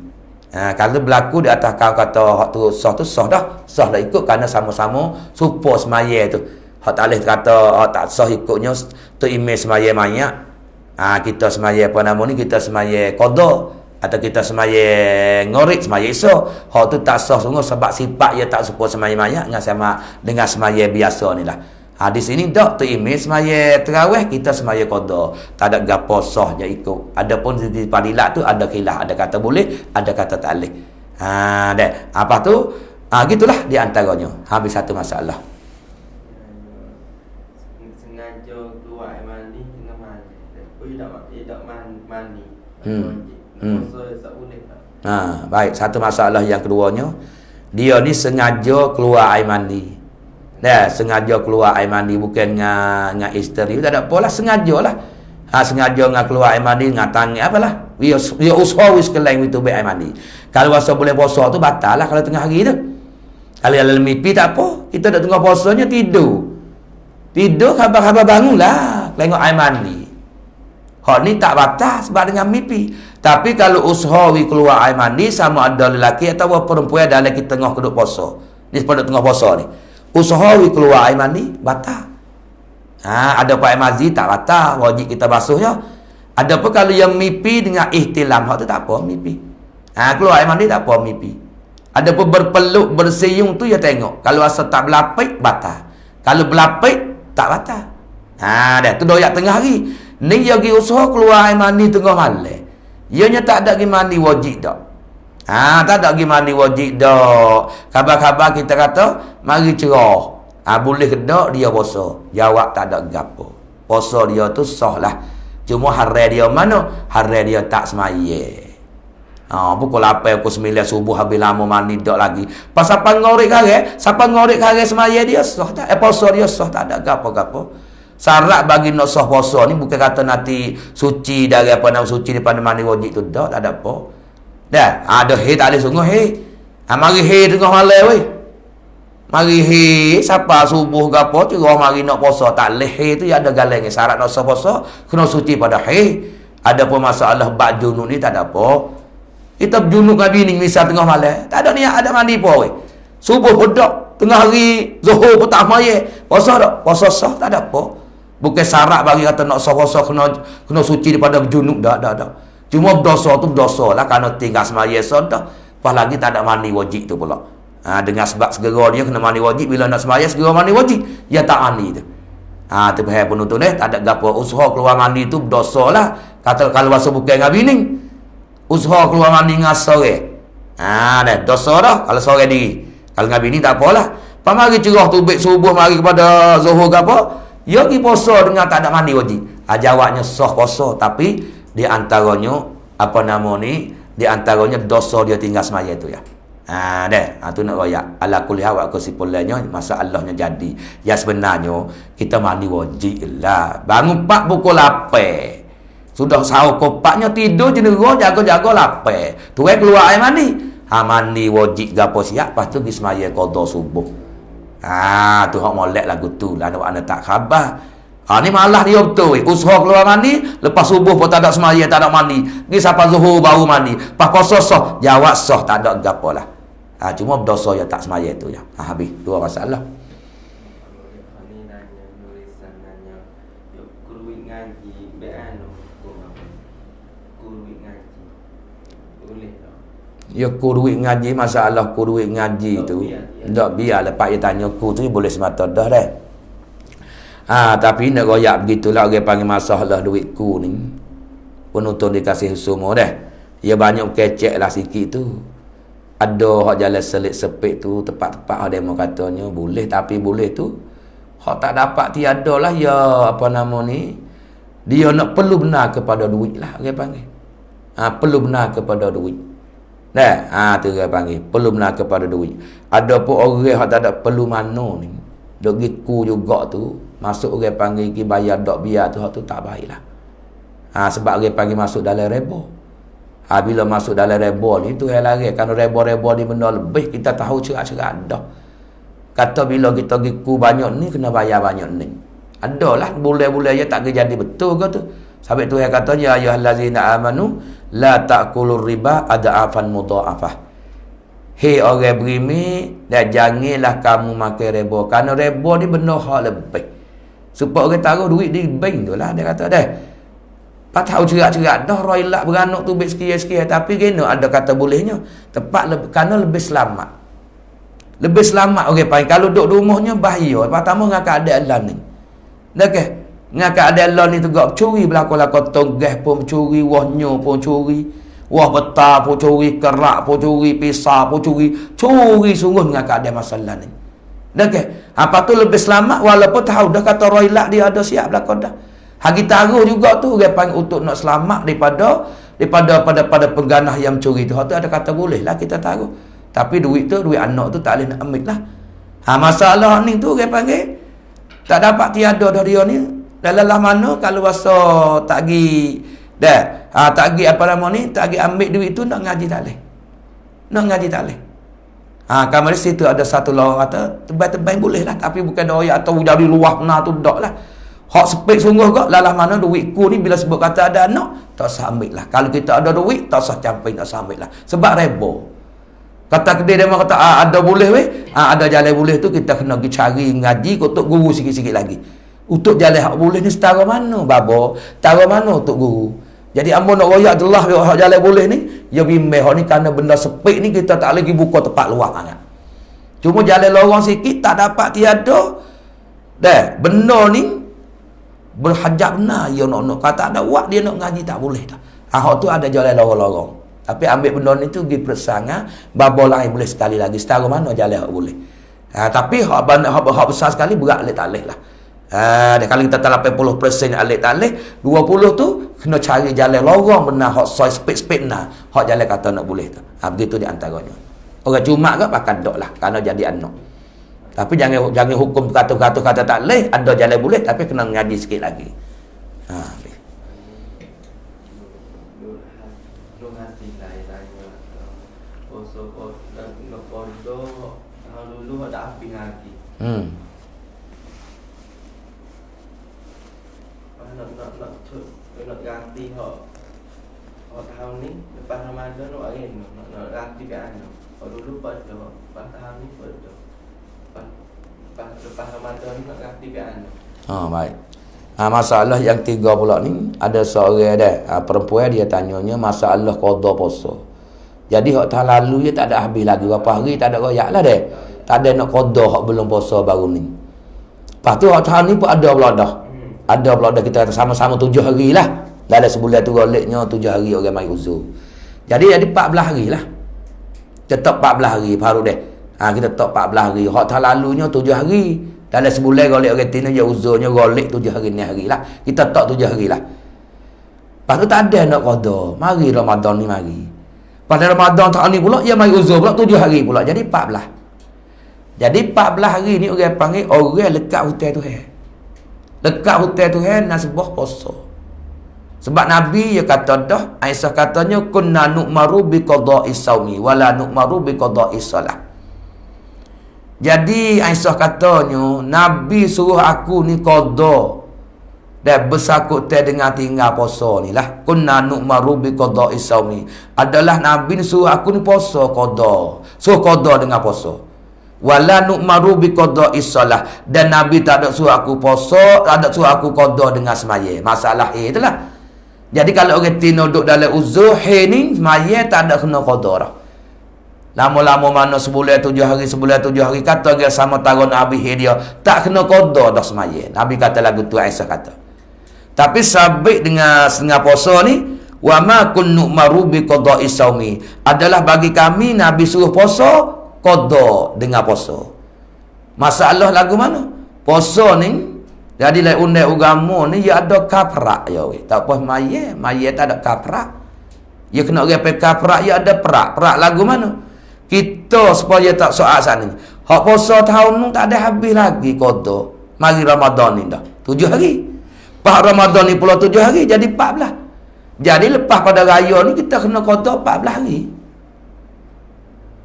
[SPEAKER 1] Kalau berlaku di atas kau kata hak tu sah dah. Sah dah ikut kerana sama-sama supaya semaya tu. Hak tak boleh kata hak tak sah ikutnya tu email semaya banyak. Kita semaya apa nama ni, kita semaya qada atau kita semaya ngorik semaya iso. Hak tu tak sah sungguh sebab sifat dia tak serupa semaya banyak dengan semaya biasa ni lah. Di sini dak tu email semaya terawih kita semaya qada. Tak ada gapo sah je ikut. Adapun di fadilat tu ada khilaf, ada kata boleh, ada kata tak boleh. Dah. Apa tu? Gitulah di antaranya. Habis satu masalah.
[SPEAKER 2] Sengaja keluar air mani tengah mandi. Tidak mandi.
[SPEAKER 1] Baik, satu masalah yang keduanya, dia ni sengaja keluar air mandi. Sengaja keluar air mandi bukan dengan isteri, tak ada apalah, sengajalah. Sengaja dengan keluar air mandi dengan tangan apalah. Dia usaha sekelain itu baik air mandi. Kalau puasa boleh puasa tu batal lah kalau tengah hari tu. Kalau dalam mimpi tak apa, kita dah tengah puasanya tidur. Tidur khabar-khabar bangunlah, tengok air mandi. Hak ni tak batal sebab dengan mimpi. Tapi kalau usahawi keluar air mandi sama ada lelaki atau perempuan dalam kita tengah keduk puasa. Ni pada tengah puasa ni. Usahawi keluar air mandi batal. Ada apa air mazi tak batal, wajib kita basuhnya. Ada apa kalau yang mimpi dengan ihtilam, hak tu tak apa mimpi. Keluar air mandi tak apa mimpi. Ada apa berpeluk bersiung tu ya tengok. Kalau asal tak berlapik batal. Kalau berlapik tak batal. Dah tu doyak tengah hari. Ni dia pergi usaha keluar air mandi tengah malam. Ianya tak ada pergi mandi wajib dak. Tak ada pergi mandi wajib dak. Khabar-khabar kita kata mari cerah. Boleh ke dak dia puasa? Jawab tak ada gapo. Puasa dia tu sah lah. Cuma hari dia mana? Hari dia tak semaya. Pukul 8 pukul 9 subuh habis lama mandi dak lagi. Pas siapa ngorek hari semaya dia sah tak? Puasa dia sah tak ada gapo-gapo. Syarat bagi nak sah puasa ni bukan kata nanti suci dari apa nama suci daripada mandi wajib tu dak, tak ada apa. Dah, ada he tak ada sungguh he. Mari he tengah malam weh. Mari he siapa subuh ke apa cerah mari nak puasa tak leh he tu ada galangnya syarat nak sah puasa kena suci pada he. Ada pun masalah bab junub ni tak ada apa. Kita junub dengan bini misal tengah malam, tak ada niat ada mandi apa weh. Subuh pun dak, tengah hari zuhur pun tak maya. Puasa dak? Puasa sah tak ada apa. Bukan syarat bagi kata nak sah-sah kena suci daripada junub dak. Cuma berdosa tu berdosa lah kerana tinggal semaya sah dah. Lepas lagi tak ada mandi wajib tu pula. Dengan sebab segera dia kena mandi wajib, bila nak semaya segera mandi wajib, dia tak mandi tu. Tu bahaya penuntut tak ada gapo usaha keluar mandi tu berdosa lah. Kata kalau masa bukan dengan bini, usaha keluar mandi dengan sore. Dah dosa dah kalau sore diri. Kalau dengan bini tak apalah. Pas mari cerah tu baik subuh mari kepada zuhur ke apa, dia pergi puasa dengan tak ada mandi wajib. Jawabnya sah puasa tapi di antaranya apa nama ni, di antaranya dosa dia tinggal semaya tu ya. Tu nak royak. Ala kulli hal wa kesimpulannya masalahnya jadi. Ya sebenarnya kita mandi wajib lah. Bangun 4 pukul 8. Sudah sahur kopaknya tidur cenderung jaga-jaga lapar. Tu keluar air mandi. Mandi wajib gapo siap lepas tu pergi semaya qada subuh. Tu hak molek lagu tu lah nak tak khabar. Ni malah dia betul. Usaha keluar mandi, lepas subuh pun tak ada semaya, tak ada mandi. Pergi sampai zuhur baru mandi. Pas puasa sah, jawab sah tak ada gapo lah. Cuma berdosa ya tak semaya tu ya. Habis dua masalah.
[SPEAKER 2] Ni nanya nulisan nanya yuk kuruit ngaji beano kuruit ngaji. Boleh tak?
[SPEAKER 1] Ya kuruit ngaji, masalah kuruit ngaji tu. Tak biar lepas dia tanya ku tu boleh semata dah dah. Tapi nak royak begitulah orang panggil masalah duit ku ni. Penuntut dikasih semua dah. Dia banyak kecek lah sikit tu. ada hak jalan selit sepit tu tepat-tepat hak demo katanya boleh, tapi boleh tu hak tak dapat tiada lah ya apa nama ni, dia nak perlu benar kepada duit lah orang panggil. Perlu benar kepada duit. Nah, tu orang panggil perlu benar kepada duit. Ada pun orang hak tak ada perlu mana ni, dok giku juga tu, masuk orang panggil ki bayar dok biar tu hak tu tak baiklah. Sebab orang panggil masuk dalam reba. Bila masuk dalam reba ni tu yang lari. Kalau reba-reba ni benda lebih, kita tahu cerak-cerak dah. Kata bila kita giku banyak ni kena bayar banyak ni. Adalah boleh-boleh je tak jadi betul ke tu. Sampai tu yang kata ya ayyuhallazina amanu la ta'kulur riba ada'afan mudha'afah. Hei orang beriman, dan janganlah kamu makan reba. Kerana reba ni benda hak lebih. Supaya orang taruh duit di bank tu lah. Dia kata dah. Pak tahu cerak-cerak dah roilak beranak tu baik sekian-sekian. Tapi kena ada kata bolehnya. Kerana lebih selamat. Lebih selamat orang panggil. Kalau duduk rumahnya bahaya. Pertama dengan keadaan lah ni. Dah ke? Dengan keadaan lah ni tu curi belakang-belakang tonggah pun curi, wahnya pun curi, wah betar pun curi, kerak pun curi, pisau pun curi. Curi sungguh dengan keadaan masalah ni. Dah ke? Apa tu lebih selamat walaupun tahu dah kata roilak dia ada siap belakang dah. Hagi taruh juga tu orang panggil untuk nak selamat daripada pengganah yang curi tu. Hak tu ada kata boleh lah kita taruh. Tapi duit tu, duit anak tu tak boleh nak ambil lah. Masalah ni tu orang panggil tak dapat tiada dari dia ni. Dalam mana kalau rasa tak pergi dah. Tak pergi apa nama ni, tak pergi ambil duit tu nak ngaji tak boleh. Nak ngaji tak boleh. Kamar situ ada satu lawak kata tebal-tebal boleh lah, tapi bukan doa atau dari luar benar tu dak lah. Hak sepik sungguh kok lalah mana duitku ni bila sebut kata ada anak tak usah ambil lah. Kalau kita ada duit tak usah camping, tak usah ambil lah. Sebab reba. Kata kedai dia kata ada boleh weh. Ada jalan boleh tu kita kena pergi cari ngaji untuk guru sikit-sikit lagi. Untuk jalan hak boleh ni setara mana babo? Setara mana untuk guru? Jadi ambo nak royak jelah hak jalan boleh ni, ya bimbang hak ni kerana benda sepik ni kita tak lagi buka tempat luar sangat. Cuma jalan lorong sikit tak dapat tiada. Dah, benda ni berhajat benar dia nak kata ada wak dia nak ngaji tak boleh dah. Hak tu ada jalan lorong-lorong. Tapi ambil benda ni tu pergi persanga babo lain boleh sekali lagi. Setara mana jalan hak boleh. Tapi hak besar sekali berat alik tak leh lah. Kalau kita tak 80% alik tak leh, 20 tu kena cari jalan lorong benar hak soy speed nah. Hak jalan kata nak boleh tu. Begitu di antaranya. Orang cuma ke pakai dok lah kerana jadi anak. Tapi jangan hukum kata tak leh, ada jalan boleh tapi kena ngaji sikit lagi.
[SPEAKER 2] Nak ganti hak tahun ni lepas Ramadan nak ganti ke anu. Dulu pada tahun ni pada lepas Ramadan ni nak ganti ke anu.
[SPEAKER 1] Baik. Masalah yang tiga pula ni ada seorang perempuan dia tanyanya masalah qada puasa. Jadi hak tahun lalu dia tak ada habis lagi berapa hari tak ada royak lah deh. Tak ada nak qada hak belum puasa baru ni. Lepas tu hak tahun ni pun ada pula dah. Ada pula dah kita sama-sama 7 hari lah. Dalam sebulan tu goleknya 7 hari orang mai uzur. Jadi 14 hari lah. Tetap 14 hari baru deh. Kita tetap 14 hari. Hak tahun lalunya 7 hari. Dalam sebulan golek orang tina dia uzurnya golek 7 hari ni hari lah. Kita tak 7 hari lah. Lepas tu tak ada nak qada. Mari Ramadan ni mari. Pada Ramadan tahun ni pula dia mai uzur pula 7 hari pula. Jadi 14. Jadi 14 hari ni orang panggil orang lekat hutan Tuhan. Dekat hutan Tuhan nak sebuah puasa. Sebab Nabi dia kata dah, Aisyah katanya kunna nu'maru bi qada'is saumi wala nu'maru bi qada'is salah. Jadi Aisyah katanya Nabi suruh aku ni qada dan bersakut dengan tinggal puasa ni lah. Kunna nu'maru bi qada'is saumi. Adalah Nabi ni suruh aku ni puasa qada. Suruh qada dengan puasa. Wala nu'maru bi qada'is salah, dan Nabi tak ada suruh aku puasa, tak ada suruh aku qada dengan semaya. Masalah itulah. Jadi kalau orang tino duduk dalam uzur ni semaya tak ada kena qada dah. Lama-lama mana sebulan 7 hari kata dia sama tahun Nabi dia tak kena qada dah semaya. Nabi kata lagu tu Aisyah kata. Tapi sabit dengan setengah puasa ni Wa ma kunnu maru bi qada'i saumi. Adalah bagi kami Nabi suruh puasa qada dengan puasa. Masalah lagu mana? Puasa ni jadi lai undang agama ni ya ada kaprak ya weh. Tak apa mayat tak ada kaprak. Ya kena orang kaprak ya ada perak. Perak lagu mana? Kita supaya tak soal sana. Hak puasa tahun ni tak ada habis lagi qada. Mari Ramadan ni dah 7 hari. Pas Ramadan ni pula 7 hari jadi 14. Jadi lepas pada raya ni kita kena qada 14 hari.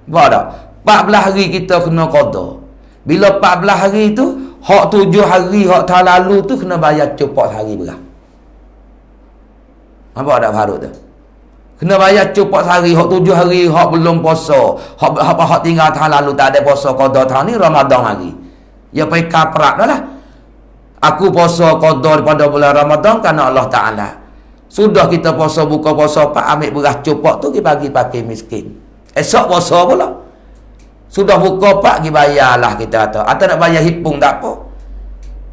[SPEAKER 1] Faham tak? 14 hari kita kena qada. Bila 14 hari tu, hak 7 hari hak tahun lalu tu kena bayar copot hari berah. Nampak tak Faruk tu? Kena bayar copot hari, hak 7 hari hak belum puasa, hak tinggal tahun lalu tak ada puasa qada tahun ni Ramadan hari. Ya pai kaprak dah lah. Aku puasa qada pada bulan Ramadan kerana Allah Taala. Sudah kita puasa buka puasa pak ambil beras copot tu kita bagi pakai miskin. Esok puasa pula. Sudah buka pak kita bayarlah kita atau nak bayar hipung tak apa.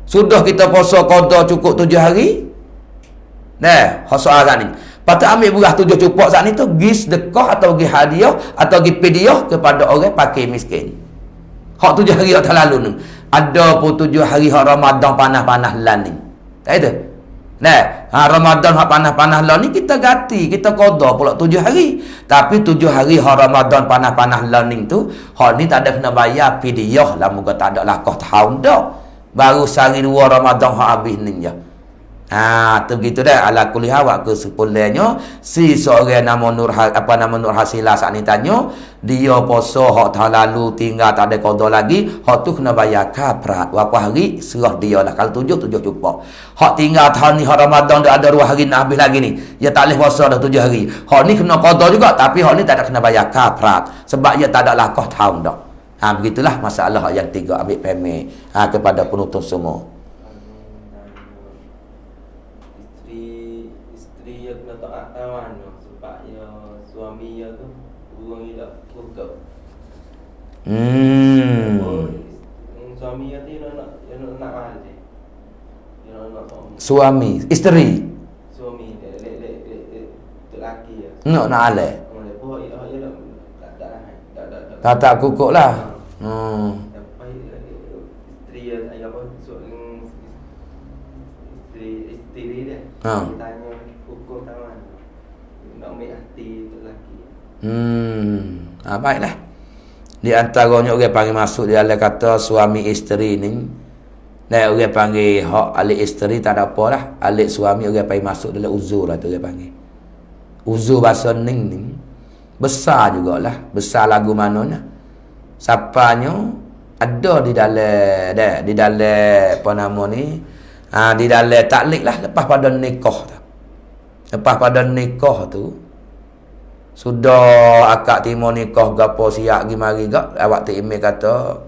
[SPEAKER 1] Sudah kita puasa qada cukup 7 hari. Nah, soal ni. Patut ambil beras 7 cupok saat ni tu gi sedekah atau gi hadiah atau gi pidyah kepada orang pakai miskin. Hak 7 hari hak lalu ni. Ada pun 7 hari hak Ramadan panas-panas lan ni. Tak ada. Nah, Ramadan hak panas-panas lah ni kita ganti, kita qada pula 7 hari. Tapi 7 hari hak Ramadan panas-panas lah ni tu, hak ni tak ada kena bayar fidyah lah, muka tak ada lakah tahun dah. Baru sehari 2 Ramadan hak habis ni je. Tu begitu dah. Ala kulli hal waktu sepulanya si seorang nama Nur Hasilah saat ni tanya, dia puasa hak tahun lalu tinggal tak ada qada lagi, hak tu kena bayar kaprat. Berapa hari serah dia lah. Kalau 7 cupok. Hak tinggal tahun ni hak Ramadan dah ada 2 hari nak habis lagi ni. Dia tak boleh puasa dah 7 hari. Hak ni kena qada juga tapi hak ni tak ada kena bayar kaprat sebab dia tak ada lakah tahun dah. Begitulah masalah yang 3 ambil pemik kepada penutup semua.
[SPEAKER 2] Isteri yang kena taat tawan supaya suami dia tu burung dia kurkap. Suami dia tu nak balik. Dia nak
[SPEAKER 1] Suami, isteri.
[SPEAKER 2] Suami lelaki ya.
[SPEAKER 1] Nak alih.
[SPEAKER 2] Oh, dia tak
[SPEAKER 1] Tak kukuk lah.
[SPEAKER 2] Isteri dia apa? Isteri dia. Dia tanya hukum tawan. Nak ambil hati untuk lelaki.
[SPEAKER 1] Baiklah. Di antaranya orang panggil masuk dia dalam kata suami isteri ni. Dan orang panggil hak alik isteri tak ada apa lah. Alik suami orang panggil masuk dalam uzur lah tu orang panggil. Uzur bahasa ni besar jugalah. Besar lagu mananya. Siapanya ada di dalam apa nama ni, di dalam taklik lah lepas pada nikah tu. Lepas pada nikah tu sudah akak timur nikah gapo siap gi mari gak awak tu email kata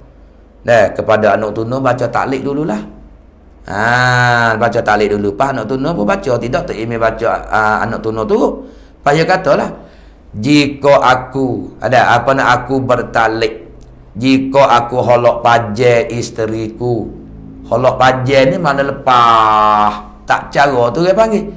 [SPEAKER 1] kepada anak tuna baca taklik dululah. Baca taklik dulu. Pas anak tuna pun baca, tidak tu email baca anak tuna tu. Pas dia katalah, jika aku aku bertalik, jika aku holok paje isteriku. Holok paje ni mana lepas tak cara tu dia panggil.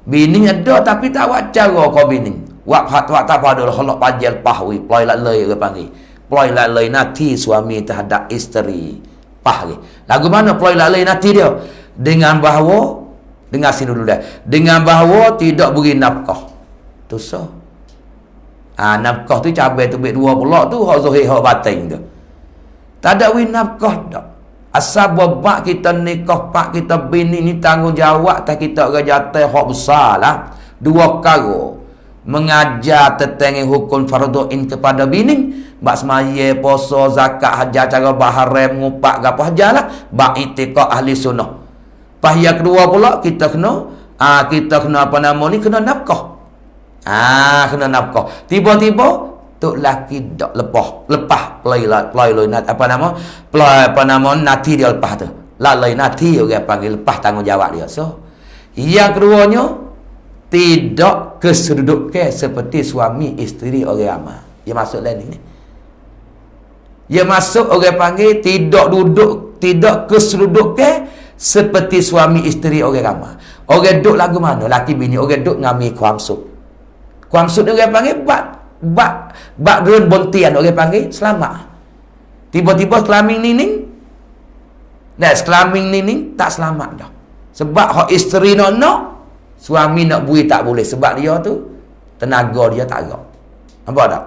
[SPEAKER 1] Bini ada tapi tak buat cara kau bini. Wak tak pada holok paje lepas wi, ploi lak lei dia panggil. Ploi lak lei nanti suami terhadap isteri. Pah lagi. Lagu mana ploi lak lei nanti dia? Dengan bahawa dengar sini dulu dah. Dengan bahawa tidak beri nafkah. Tu so. Nafkah tu cabai tu 2 pulak tu hak zahir hak batin tu. Tak ada wi nafkah dak. Asal babak kita nikah pak kita bini ni tanggungjawab tak kita rajata hak besar lah. 2 perkara. Mengajar tentang hukum fardu'in kepada bini, bak semaya, puasa, zakat, hajar, cara baharam, ngupak gapo hajarlah, bak itiqah ahli sunnah. Pas yang kedua pula kita kena apa nama ni, kena nafkah. Kena nafkah. Tiba-tiba tok laki dak lepas play apa nama nanti dia lepas tu. Lalai nanti orang panggil lepas tanggungjawab dia. So, yang keduanya tidak kesedudukan seperti suami isteri orang ramai. Dia masuk lain ni. Dia masuk orang panggil tidak duduk, tidak kesedudukan seperti suami isteri orang ramai. Orang duk lagu mana? Laki bini orang duk ngami kuamsuk. Kuamsuk ni orang panggil bak gerun bontian, orang panggil selamat. Tiba-tiba kelaming nining. Dah kelaming nining tak selamat dah. Sebab hak isteri nak suami nak bui tak boleh sebab dia tu tenaga dia tak ada. Nampak tak?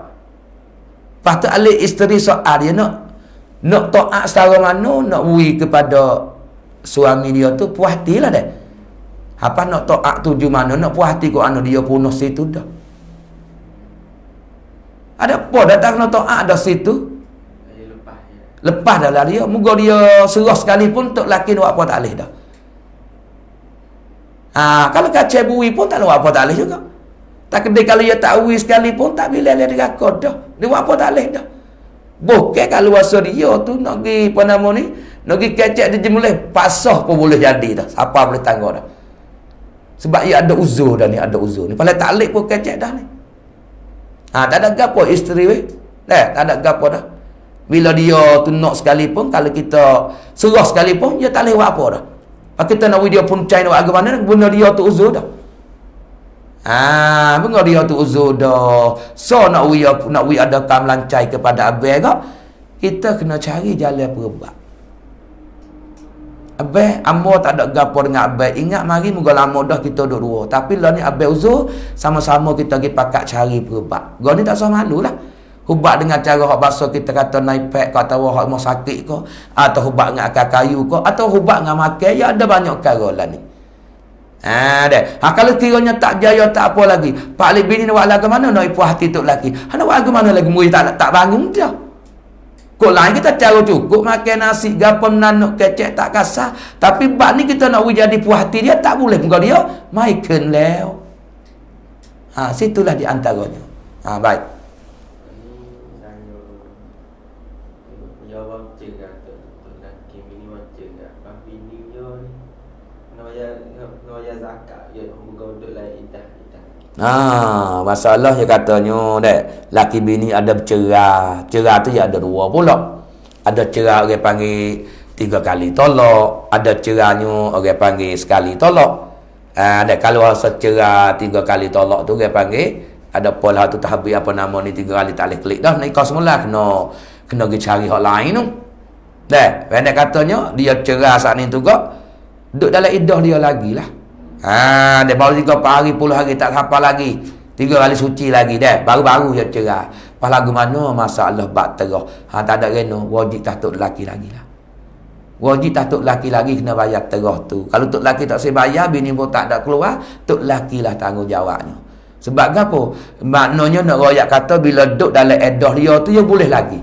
[SPEAKER 1] Lepas tu alik isteri soal dia nak taat secara mana nak bui kepada suami dia tu puas hati lah dah. Apa nak taat tuju mana nak puas hati kau anu dia punah situ dah. Ada apa datang nak taat dah situ? Lepas dah lah dia. Moga dia serah sekalipun tok laki nak apa tak boleh dah. Kalau kacau bui pun tak nak apa tak boleh juga. Tak kedai kalau dia tak bui sekalipun tak bila dia rakod dah. Dia buat apa tak boleh dah. Bukan kalau rasa dia tu nak pergi apa nama ni, nak pergi kecek dia jemulih pasah pun boleh jadi dah. Siapa boleh tangguh dah. Sebab dia ada uzur dah ni, ada uzur ni. Paling tak alik pun kecek dah ni. Tak ada gapo isteri weh. Tak ada gapo dah. Bila dia tu nak sekalipun, kalau kita serah sekalipun, dia tak boleh buat apa dah. Kalau kita nak dia pun cai nak agama mana, benda dia tu uzur dah. Benda dia tu uzur dah. So nak ada kam lancai kepada abang kak, kita kena cari jalan perubat. Abang, ambo tak ada gapo dengan abang. Ingat mari moga lama dah kita duduk dua. Tapi lah ni abang uzur, sama-sama kita pergi pakat cari perubat. Gua ni tak usah malu lah. Hubat dengan cara hak bahasa kita kata naik pek, kata hak mau sakit ko, atau hubat dengan akar kayu ko, atau hubat dengan makan, ya ada banyak cara lah ni. Kalau kiranya tak jaya tak apa lagi. Pak Alik bini nak buat lagu mana nak puas hati tok laki. Nak buat lagu mana lagi murid tak bangun dia. Kok lain kita cara cukup makan nasi gapo nanuk kecek tak kasar, tapi bab ni kita nak jadi puas hati dia tak boleh muka dia maiken leo. Situlah di antaranya. Baik. Masalahnya katanya laki bini ada bercerah. Cerah tu ya ada dua pula. Ada cerah orang panggil 3 kali tolak, ada cerahnya orang panggil sekali tolak. Kalau rasa cerah 3 kali tolak tu orang panggil ada pola tu tahbih apa nama ni 3 kali tak boleh klik dah. Nikah semula kena pergi cari hak lain tu. Pendek katanya dia cerah saat ni tu kok duduk dalam iddah dia lagi lah. Dia baru 3 hari 10 hari tak hafal lagi. 3 kali suci lagi dah. Baru-baru dia cerah. Pas lagu mana masalah bak terah. Tak ada reno, wajib tatuk lelaki lagi lah. Wajib tatuk lelaki lagi kena bayar terah tu. Kalau tok lelaki tak saya bayar, bini pun tak ada keluar, tok lelaki lah tanggungjawabnya. Sebab apa? Maknanya nak royak kata bila duduk dalam edah dia tu dia boleh lagi.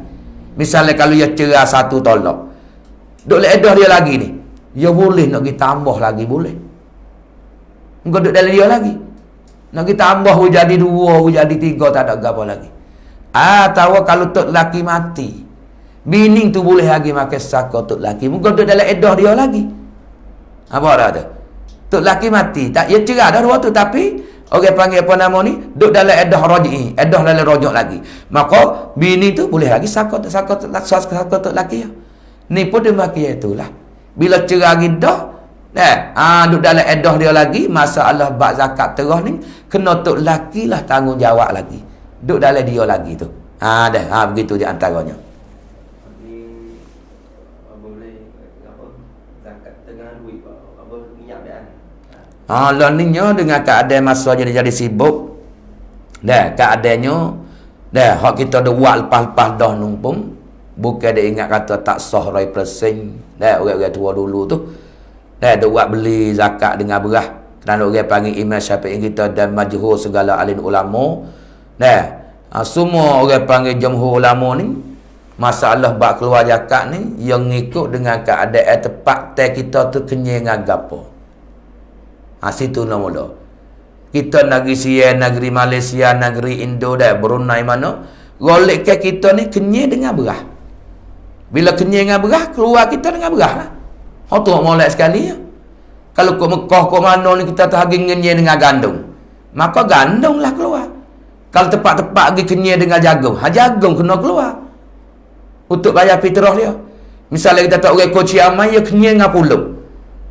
[SPEAKER 1] Misalnya kalau dia cerah 1 tolak. Duduk dalam edah dia lagi ni. Dia boleh nak pergi tambah lagi boleh. Engkau duduk dalam dia lagi. Nak kita tambah jadi 2, jadi 3, tak ada apa lagi. Tahu kalau tok laki mati. Bini tu boleh lagi makan saka tok laki. Engkau duduk dalam edah dia lagi. Apa dah tu? Tok laki mati. Tak ya cerah dah 2 tu tapi orang panggil apa nama ni? Duduk dalam edah raj'i, edah dalam rajak lagi. Maka bini tu boleh lagi saka tok laki. Ni pun dia makin itulah. Bila cerah lagi dah duduk dalam edah dia lagi, masalah bak zakat terah ni kena tok laki lah tanggungjawab lagi. Duduk dalam dia lagi tu. Begitu di antaranya.
[SPEAKER 2] Zakat tengah duit apa niat
[SPEAKER 1] Lah ni dengan keadaan masa dia jadi sibuk. Keadaannya hak kita dah buat lepas-lepas dah numpung. Bukan dia ingat kata tak sah 100%. Orang-orang tua dulu tu. Dia buat beli zakat dengan berah. Kerana orang panggil Imam Syafi'i kita dan majhur segala alim ulama. Semua orang panggil jumhur ulama ni masalah bak keluar zakat ni yang ngikut dengan keadaan tepat kita tu kenyang agapo. Situ nak mula. Kita negeri Sian, negeri Malaysia, negeri Indo Brunei mana golek ke kita ni kenyang dengan berah. Bila kenyang dengan berah keluar kita dengan berah lah. Tu molek sekali ya. Kalau kau Mekah kau mana ni kita terhagi kenyang dengan gandum. Maka gandum lah keluar. Kalau tepat-tepat pergi kenyang dengan jagung, jagung kena keluar. Untuk bayar fitrah dia. Misalnya kita tak orang Koci Amai, dia kenyang dengan puluh.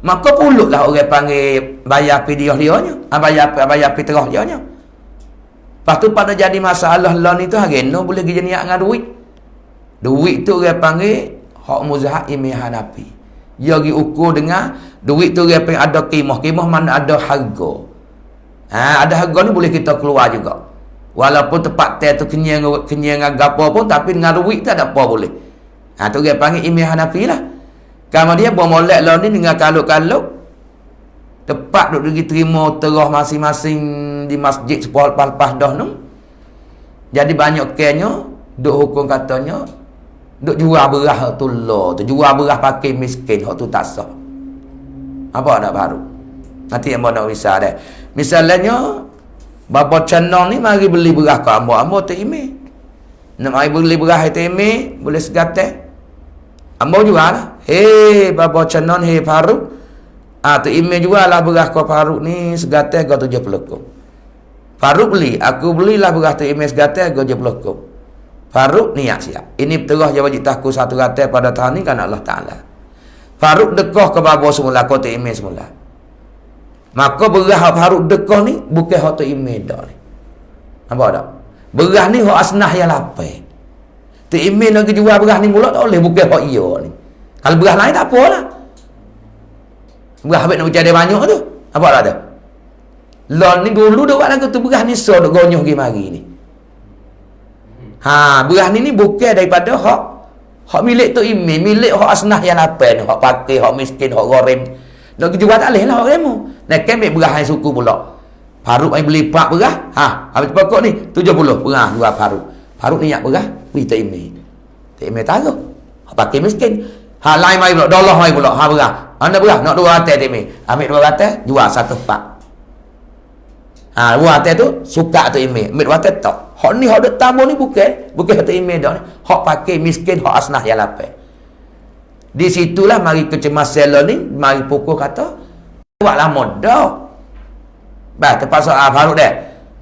[SPEAKER 1] Maka pulutlah orang panggil bayar fidyah dia nya. Bayar fitrah dia nya. Lepas tu pada jadi masalah lah ni tu hari no boleh pergi niat dengan duit. Duit tu orang panggil hak muzahab Imam Hanafi. Dia pergi ukur dengan duit tu orang panggil ada qimah. Qimah mana ada harga. Ada harga ni boleh kita keluar juga. Walaupun tempat tu kenyang gapo pun, tapi dengan duit tu ada apa boleh. Tu dia panggil Imam Hanafi lah. Kemudian bermolek lah ni dengan kalau-kalau tepat duk pergi terima terah masing-masing di masjid lepas dah tu. Jadi banyak kenya duk hukum katanya duk jual beras tu lah tu, jual beras pakai miskin hak tu tak sah. Apa nak baru? Nanti ambo nak misal dah. Misalnya bapa canong ni mari beli beras ke ambo tak ime. Nak mari beli beras tu ime boleh segatai. Ambo jual lah. Hei bapa canong, hei Faruk. Tu ime jual lah beras ke Faruk ni segatai ke 70 kop. Faruk beli, aku belilah beras tu ime segatai ke 70 kop. Faruk niat siap. Ini terah yang wajib takut satu gatai pada tahun ni kan Allah Ta'ala. Faruk dekoh ke bapa semula, kau tu ime semula. Maka beras Faruk dekoh ni bukan hak tu ime dah ni. Nampak tak? Beras ni hak asnah yang lapar. Tu ime nak jual beras ni mula tak boleh, bukan hak ia ni. Kalau beras lain tak apalah. Beras habis nak bercadai banyak tu. Nampak tak tu? Lon ni dulu dah buat lagu tu beras ni so duk gonyoh pergi mari ni. Beras ni bukan daripada hak milik tu ime, milik hak asnah yang lapar ni, hak pakai, hak miskin, hak goreng. Nak jual tak boleh lah hak remu. Nak kemik beras yang suku pula. Faruk ai beli 4 beras, habis pokok ni 70 beras jual Faruk. Faruk ni nak beras, beli tak ime. Tak ime taruh. Hak pakai miskin. Lain mai pula, dolah mai pula, beras. Anda beras nak 2 ratus tak ime. Ambil 2 ratus, jual 1 pak. 2 ratus tu suka tu ime. Ambil 2 ratus tak. Hak ni hak duk tambah ni bukan tu ime dah ni. Hak pakai miskin, hak asnah yang lapar. Di situlah mari kecemasan lah ni, mari pukul kata, buat lama dah. Terpaksa Faruk dah.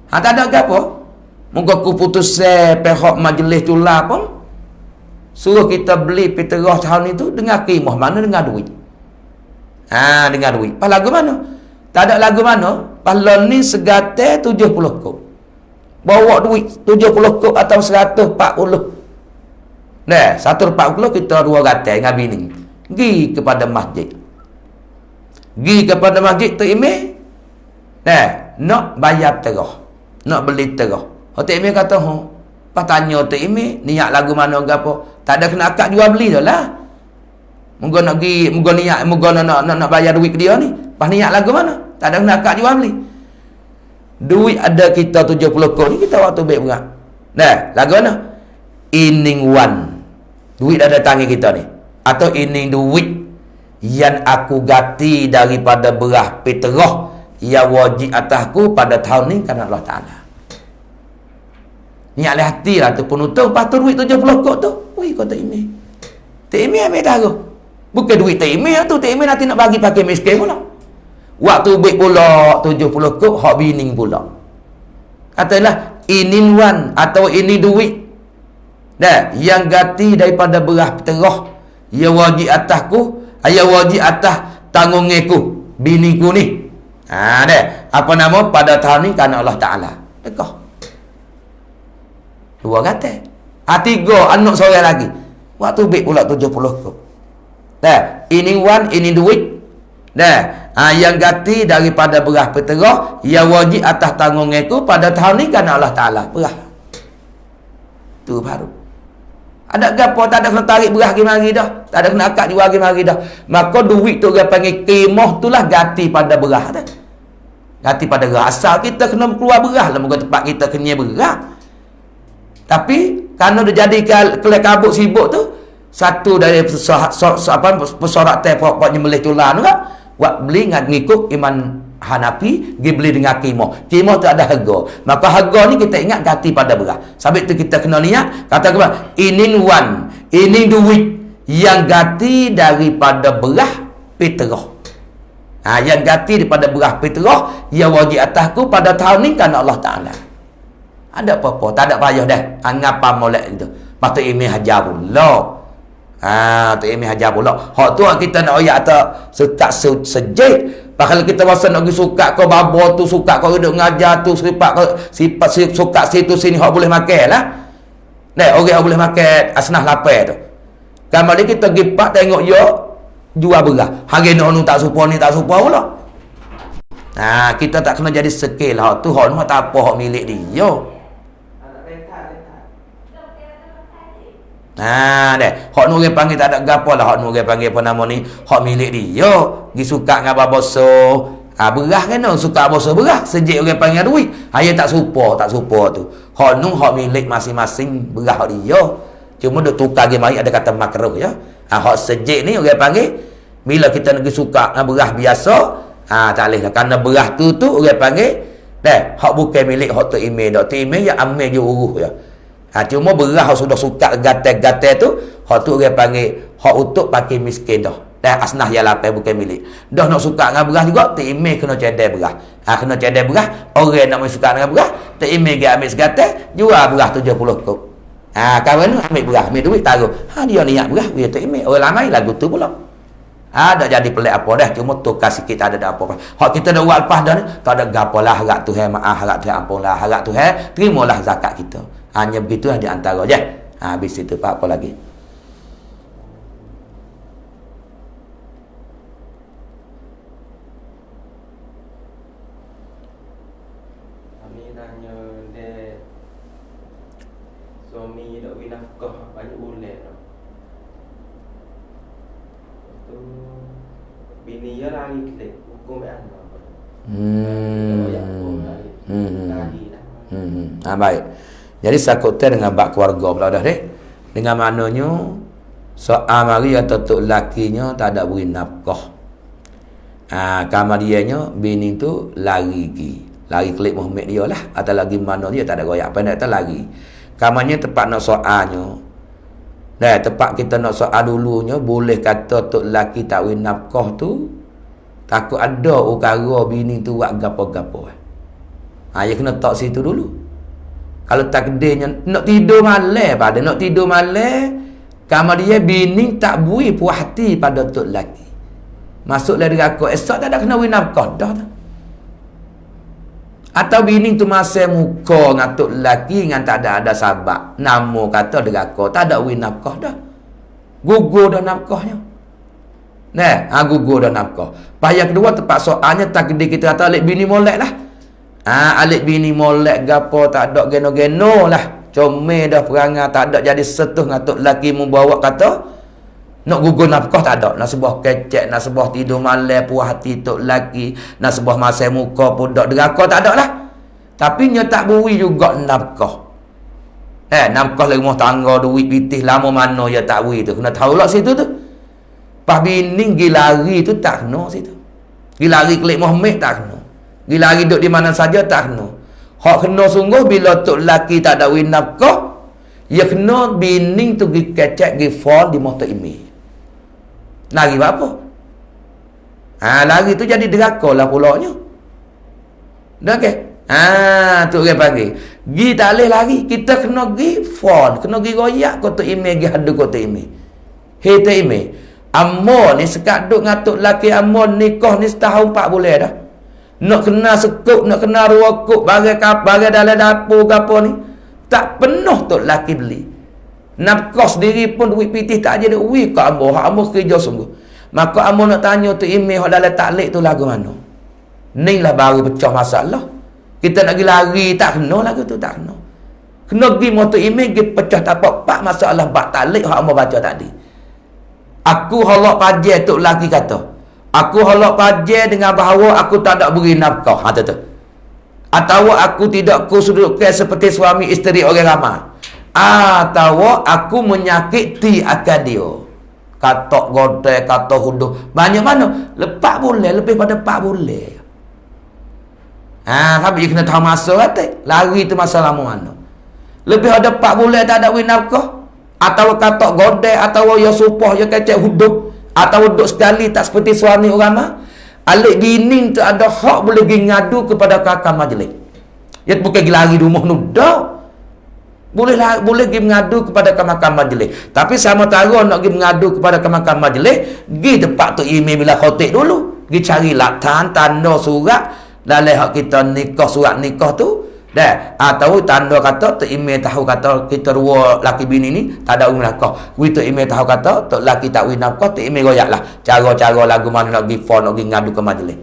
[SPEAKER 1] Tak ada ke apa? Muka keputusan pihak majlis tu lah pun suruh kita beli peterah tahun itu dengan qimah mana, dengan duit. Dengan duit. Pas lagu mana? Tak ada lagu mana? Pas lon ni segatai 70 kop. Bawa duit 70 kop atau 140. Dah, 140 kita 2 gatai dengan bini. Gi kepada masjid. Gi kepada masjid tu ime. Nak bayar terah. Nak beli terah. Hotel ime kata, pas tanya tu ime, niat lagu mana ke apa? Tak ada kena akad jual beli dah lah. Moga nak pergi, moga niat, moga nak bayar duit ke dia ni. Pas niat lagu mana? Tak ada kena akad jual beli. Duit ada kita 70 kop ni, kita waktu baik berat. Lagu mana? Ining one. Duit ada tangan kita ni. Atau ining duit yang aku ganti daripada beras peterah yang wajib atasku pada tahun ni kan Allah Ta'ala. Niat hati lah tu penutup. Lepas tu duit 70 kop tu, wih kau tak ime. Tak ime ambil taruh. Bukan duit tak ime tu. Tak ime nanti nak bagi pakai miskin pula. Waktu baik pula 70 kop, hak bining pula. Katalah ini wan atau ini duit yang ganti daripada beras terah yang wajib atasku, yang wajib atas tanggungiku, biniku ni. Apa nama pada tahun ni kerana Allah Ta'ala. Dekah 2 kata. 3 anak seorang lagi. Waktu baik pula 70 kop. Ini wan, ini duit. Yang ganti daripada beras peterah yang wajib atas tanggungiku pada tahun ni kerana Allah Ta'ala. Beras tu baru. Ada gapo tak ada kena tarik beras mari dah. Tak ada kena akad jual mari dah. Maka duit tu dia panggil qimah tu lah ganti pada beras dah. Ganti pada beras. Asal kita kena keluar beras lah, muka tempat kita kena beras. Tapi kerana dia jadi kelak kabut sibuk tu, satu dari pesorak teh pokok nyembelih tulang tu kan, buat beli ngikut iman Hanafi, pergi beli dengan qimah. Qimah tu ada harga. Maka harga ni kita ingat ganti pada beras. Sebab tu kita kena niat, kata apa? Ini wan, ini duit yang ganti daripada beras peterah. Yang ganti daripada beras peterah yang wajib atasku pada tahun ni kerana Allah Ta'ala. Ada apa-apa, tak ada payah dah. Ngapa molek gitu. Patut ime hajar pula. Tok Imi hajar pula. Hak tu kita nak oyak tak sekat sejik. Kalau kita rasa nak pergi suka kau babo tu, suka kau duduk ngajar tu, sifat suka situ sini hak boleh makan lah. Orang boleh makan asnah lapar tu. Kamar ni kita pergi pak tengok yo jual beras. Hari ni tak supa ni tak supa pula. Kita tak kena jadi skill hak tu, hak ni tak apa hak milik dia. Hak nu orang panggil tak ada gapo lah, hak nu orang panggil apa nama ni, hak milik dia. Gi suka ngapa boso. Beras kan suka boso beras, sejik orang panggil duit. Hanya tak supa tu. Hak nu hak milik masing-masing beras hak dia. Cuma duk tukar gi mari ada kata makruh ya. Hak sejik ni orang panggil bila kita nak suka beras biasa, tak boleh lah. Kerana beras tu orang panggil hak bukan milik hak tu email. Dok tu email ya ambil je urus ya. Cuma beras hak sudah suka gatal-gatal tu, hak tu orang panggil hak untuk pakai miskin dah. Asnah ya lapar bukan milik. Dah nak suka dengan beras juga, tu email kena cedek beras. Kena cedek beras, orang nak suka dengan beras, tu email dia ambil segatal, jual beras 70 kop. Kawan tu ambil beras, ambil duit taruh. Dia niat beras, dia tu email. Orang ramai lagu tu pula. Tak jadi pelik apa dah, cuma tukar sikit tak ada apa-apa. Hak kita dah buat lepas dah ni, tak ada gapo lah, harap Tuhan maaf, harap Tuhan ampun lah, harap Tuhan terimalah zakat kita. Hanya begitu di antara je. Habis itu apa lagi?
[SPEAKER 2] Kami nanya dia suami nak beri nafkah banyak bulan tu. Tu bini dia lari klik hukum anak.
[SPEAKER 1] Baik. Jadi sakutan dengan bak keluarga pula dah deh. Dengan maknanya soal mari atau tok lakinya tak ada beri nafkah. Kamar dianya bini tu lari klik Muhammad dia lah, atau lagi mana dia tak ada goyak apa nak lari. Kamarnya tempat nak soalnya. Tempat kita nak soal dulunya boleh kata tok laki tak beri nafkah tu takut ada ukara bini tu buat gapo-gapo. Ya kena tak situ dulu. Kalau takdirnya nak tidur malam pada nak tidur malam, kamar dia bini tak bui puas hati pada tok laki. Masuklah deraka esok tak ada kena beri nafkah dah. Atau bini tu masa muka dengan tok laki dengan tak ada sabak. Nama kata deraka tak ada beri nafkah dah. Gugur dah nafkahnya. Gugur dah nafkah. Payah kedua tempat soalnya takdir kita kata alik bini molek lah. Alik bini molek gapo tak ada geno-geno lah. Comel dah perangai tak ada jadi setuh ngatuk laki membawa kata nak gugur nafkah tak ada. Nak sebuah kecek, nak sebuah tidur malam puas hati tok laki, nak sebuah masa muka pudak deraka tak ada lah. Tapi nya tak beri juga nafkah. Nafkah lagi rumah tangga duit pitih lama mana ya tak beri tu. Kena tahu lah situ tu. Pas bini gilari tu tak kena situ. Gilari klik Muhammad tak kena. Gila lagi duduk di mana saja tak kena. Hak kena sungguh bila tok laki tak ada win nafkah, ya kena bini tu pergi kecek pergi fall di motor imi. Lagi apa? Lagi tu jadi deraka lah pulaknya. Dah ke? Tu orang panggil. Gi tak boleh lari, kita kena pergi fall, kena pergi royak kotak imi pergi hadu kotak imi. Hei tok imi. Amor ni sekat duk ngatuk laki amor nikah ni setahun 4 bulan dah. Nak kena sekuk, nak kena ruakuk, bagai dalam dapur ke apa ni. Tak penuh tok laki beli. Nafkah sendiri pun duit pitih tak jadi duit ke amor. Hak amor kerja sungguh. Maka amor nak tanya tu email hak dalam taklid tu lagu mana. Ni lah baru pecah masalah. Kita nak pergi lari tak kena lagu tu tak kena. Kena pergi motor email pergi pecah tapak pak masalah bak taklid hak amor baca tadi. Aku halak pajar tok laki kata. Aku halak pajar dengan bahawa aku tak ada beri nafkah. Tu. Atau aku tidak kusudutkan seperti suami isteri orang ramai. Atau aku menyakiti akan dia. Kata godai, kata huduh. Banyak mana? 4 bulan, lebih pada 4 bulan. Tapi kena tahu masa kata. Lari tu masa lama mana. Lebih ada 4 bulan tak ada beri nafkah. Atau kata godai, atau ya supah, ya kecek huduh. Atau duduk sekali tak seperti suami orang mah. Alik bini tu ada hak boleh pergi ngadu kepada kakak majlis. Dia bukan pergi lari rumah nu dah. boleh pergi mengadu kepada mahkamah majlis. Tapi sama tara nak pergi mengadu kepada mahkamah majlis, pergi tempat tu email bila khatib dulu. Pergi cari laktan, tanda surat dalam hak kita nikah, surat nikah tu. Dah, tahu tanda kata tu email tahu kata kita dua laki bini ni tak ada nafkah. Tu email tahu kata tu laki tak win nafkah, tu email royak lah. Cara-cara lagu mana nak pergi phone, nak pergi ngadu ke majlis.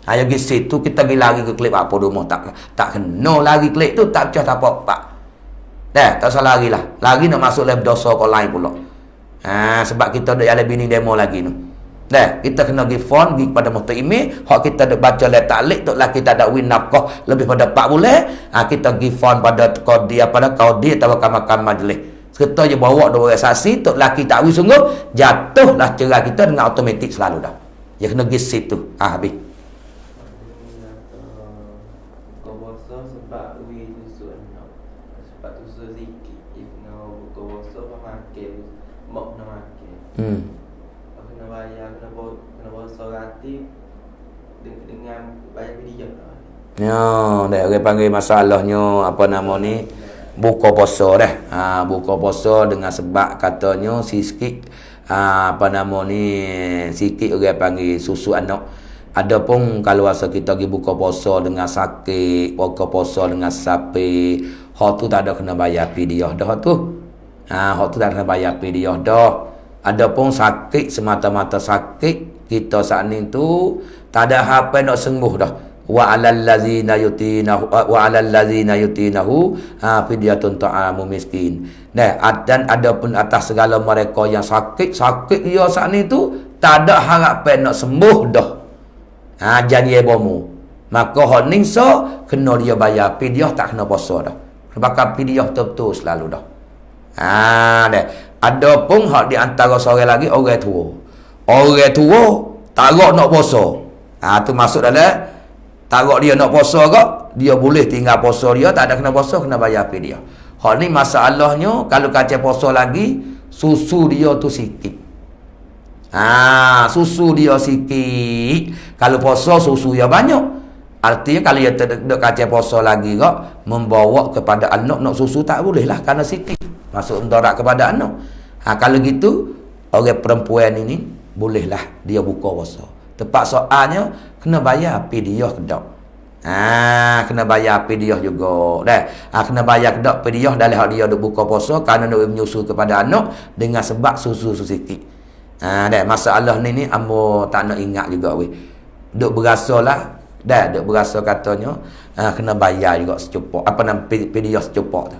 [SPEAKER 1] Ayo pergi situ kita pergi lari ke klip apa rumah tak kena lari klip tu tak pecah tak apa-apa. Dah, tak salah lari lah. Lari nak masuk dalam dosa kau lain pula. Sebab kita ada jalan bini demo lagi tu. Dah, kita kena pergi phone, pergi kepada muhtar email. Hak kita ada baca letak lik, tok lah kita ada win nafkah lebih pada 4 bulan. Kita pergi phone pada qaudi atau mahkamah majlis. Serta je bawa dua orang saksi, tok laki tak win sungguh, jatuhlah cerai kita dengan automatik selalu dah. Dia kena pergi situ. Habis.
[SPEAKER 2] Kau bosan sebab we tusuk nak. Sebab tusuk sikit. If no kau bosan makan, mak nak makan. Kena bayar, kena bosan rati dengan bayar video lah.
[SPEAKER 1] Ya, dah orang panggil masalahnya apa nama ni? Buka puasa dah. Buka puasa dengan sebab katanya sikit apa nama ni, sikit orang panggil susu anak. Adapun kalau asa kita pergi buka puasa dengan sakit, buka puasa dengan sapi, hak tu tak ada kena bayar fidyah dah tu. Hak tu tak kena bayar fidyah dah. Adapun sakit semata-mata sakit, kita saat ni tu tak ada apa nak sembuh dah. Wa 'alal ladzina yutinahu fidyatun ta'amu miskin. Nah, dan adapun atas segala mereka yang sakit dia saat ni tu tak ada harapan nak sembuh dah. Janji bomu. Maka hak ningso kena dia bayar fidyah, tak kena puasa dah. Bakal fidyah betul selalu dah. Dah. Adapun hak di antara seorang lagi orang tua. Orang tua tarak nak puasa. Tu masuk dalam tarak dia nak puasa ke, dia boleh tinggal puasa dia, tak ada kena puasa, kena bayar fidyah. Hak ni masalahnya kalau kacau puasa lagi, susu dia tu sikit. Susu dia sikit. Kalau puasa susu dia banyak. Artinya kalau dia tak kacau puasa lagi ke, membawa kepada anak nak susu tak boleh lah kerana sikit. Masuk mudarat kepada anak. Kalau gitu, orang perempuan ini bolehlah dia buka puasa. Tepat soalnya kena bayar fidyah ke tak? Kena bayar fidyah juga. Dah. Kena bayar ke tak fidyah dalam hak dia duk buka puasa kerana nak menyusu kepada anak dengan sebab susu sikit. Dah masalah ni ambo tak nak ingat juga weh. Duk berasalah, duk berasa katanya kena bayar juga secupak. Apa nama fidyah secupak tu.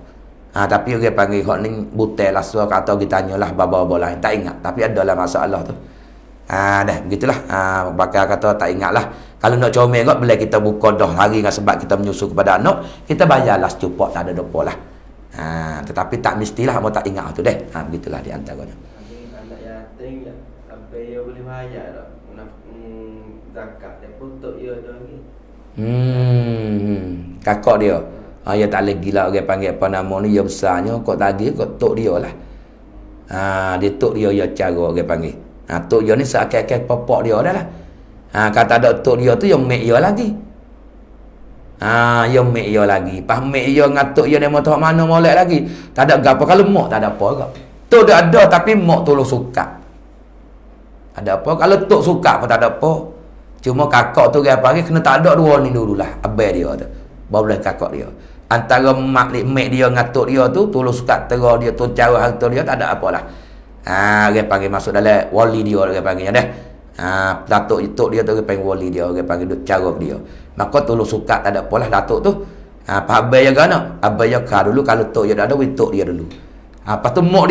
[SPEAKER 1] Tapi orang panggil hak ni butai lah suara atau kita tanyalah baba-baba lain. Tak ingat. Tapi adalah masalah tu. Dah begitulah. Bakal kata tak ingat lah. Kalau nak comel kot, bila kita buka dah hari dengan sebab kita menyusu kepada anak, kita bayarlah secupak, tak ada dopo lah. Tetapi tak mestilah, mau tak ingat tu deh. Begitulah di antaranya.
[SPEAKER 2] Anak yatim ya, sampai dia boleh bayar tak? Zakat dia pun untuk dia dah ni.
[SPEAKER 1] Kakak dia. Dia tak lagi gila orang panggil apa nama ni, dia besarnya kok tadi kok tok dia lah. Dia tok dia cara orang panggil. Tok dia ni seakan-akan popok dia dah lah. Kata ada tok dia tu yang mek dia lagi. Yang mek dia lagi. Pas mek dia dengan tok dia mau tahu mana molek lagi. Tak ada gapo, kalau mak tak ada apa ke. Tok dia ada tapi mak tolong suka. Ada apa? Kalau tok suka pun tak ada apa. Cuma kakak tu dia panggil kena tak ada dua ni dululah. Abang dia tu. Baru boleh kakak dia. Antara mak dia dengan tok dia tu tolong suka tera dia tu cara harta dia tak ada apalah. Dia panggil masuk dalam wali dia, dia panggilnya dah. Datuk tok dia tu dia panggil wali dia, dia panggil cara dia. Maka tolong suka tak ada apalah datuk tu. Apa abang dia kan? Abang dia dulu kalau tok dia dah ada, tok dia dulu. Lepas tu mak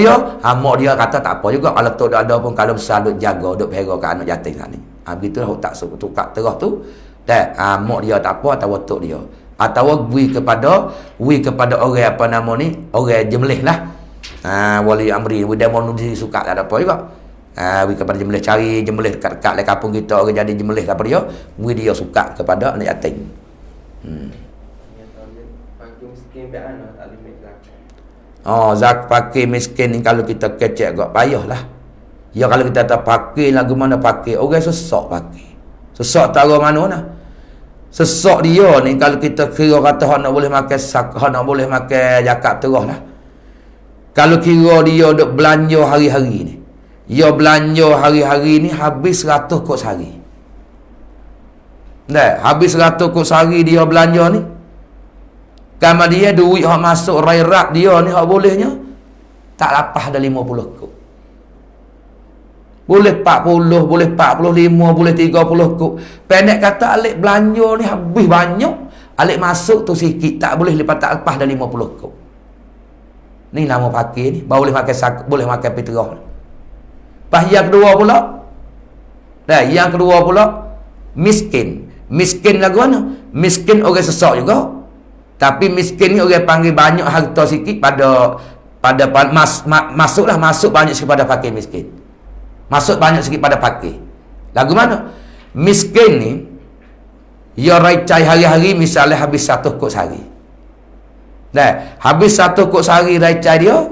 [SPEAKER 1] dia kata tak apa juga kalau tok dia ada pun kalau besar duk jaga, duk pelihara kat anak yatim ni. Begitulah tak suka terah tu. Dah, mak dia tak apa atau tok dia. Atau wi kepada orang apa nama ni, orang jemlih lah. Wali amri, wi demo nudi suka tak ada apa juga. Wi kepada jemlih, cari jemlih dekat kampung kita orang jadi jemlih apa dia, wi dia suka kepada anak yatim.
[SPEAKER 2] Fakir miskin biar anak tak limit
[SPEAKER 1] zakat fakir miskin ni kalau kita kecek agak payahlah. Ya kalau kita tak fakir lagu mana fakir, orang sesak fakir. Sesak taruh mana nah. Sesak dia ni kalau kita kira kata hak nak boleh makan zakat terah lah. Kalau kira dia duk belanja hari-hari ni, dia belanja hari-hari ni habis 100 kos sehari. Habis 100 kos sehari dia belanja ni. Kamar dia duit hak masuk rairat dia ni hak bolehnya tak lepas dah 50 kos. Boleh 40, boleh 45, boleh 30 kos. Pendek kata alik belanja ni habis banyak, alik masuk tu sikit, tak boleh lepas dah 50 kos. Ni nama pakai ni, baru boleh makan boleh makan petrol. Pas yang kedua pula. Yang kedua pula miskin. Miskin lagu mana? Miskin orang sesak juga. Tapi miskin ni orang panggil banyak harta sikit masuk banyak sikit pada pakai miskin. Masuk banyak sikit pada pakai. Lagu mana? Miskin ni dia raicai hari-hari, misalnya habis 1 kos sehari. Habis 1 kos sehari raicai dia,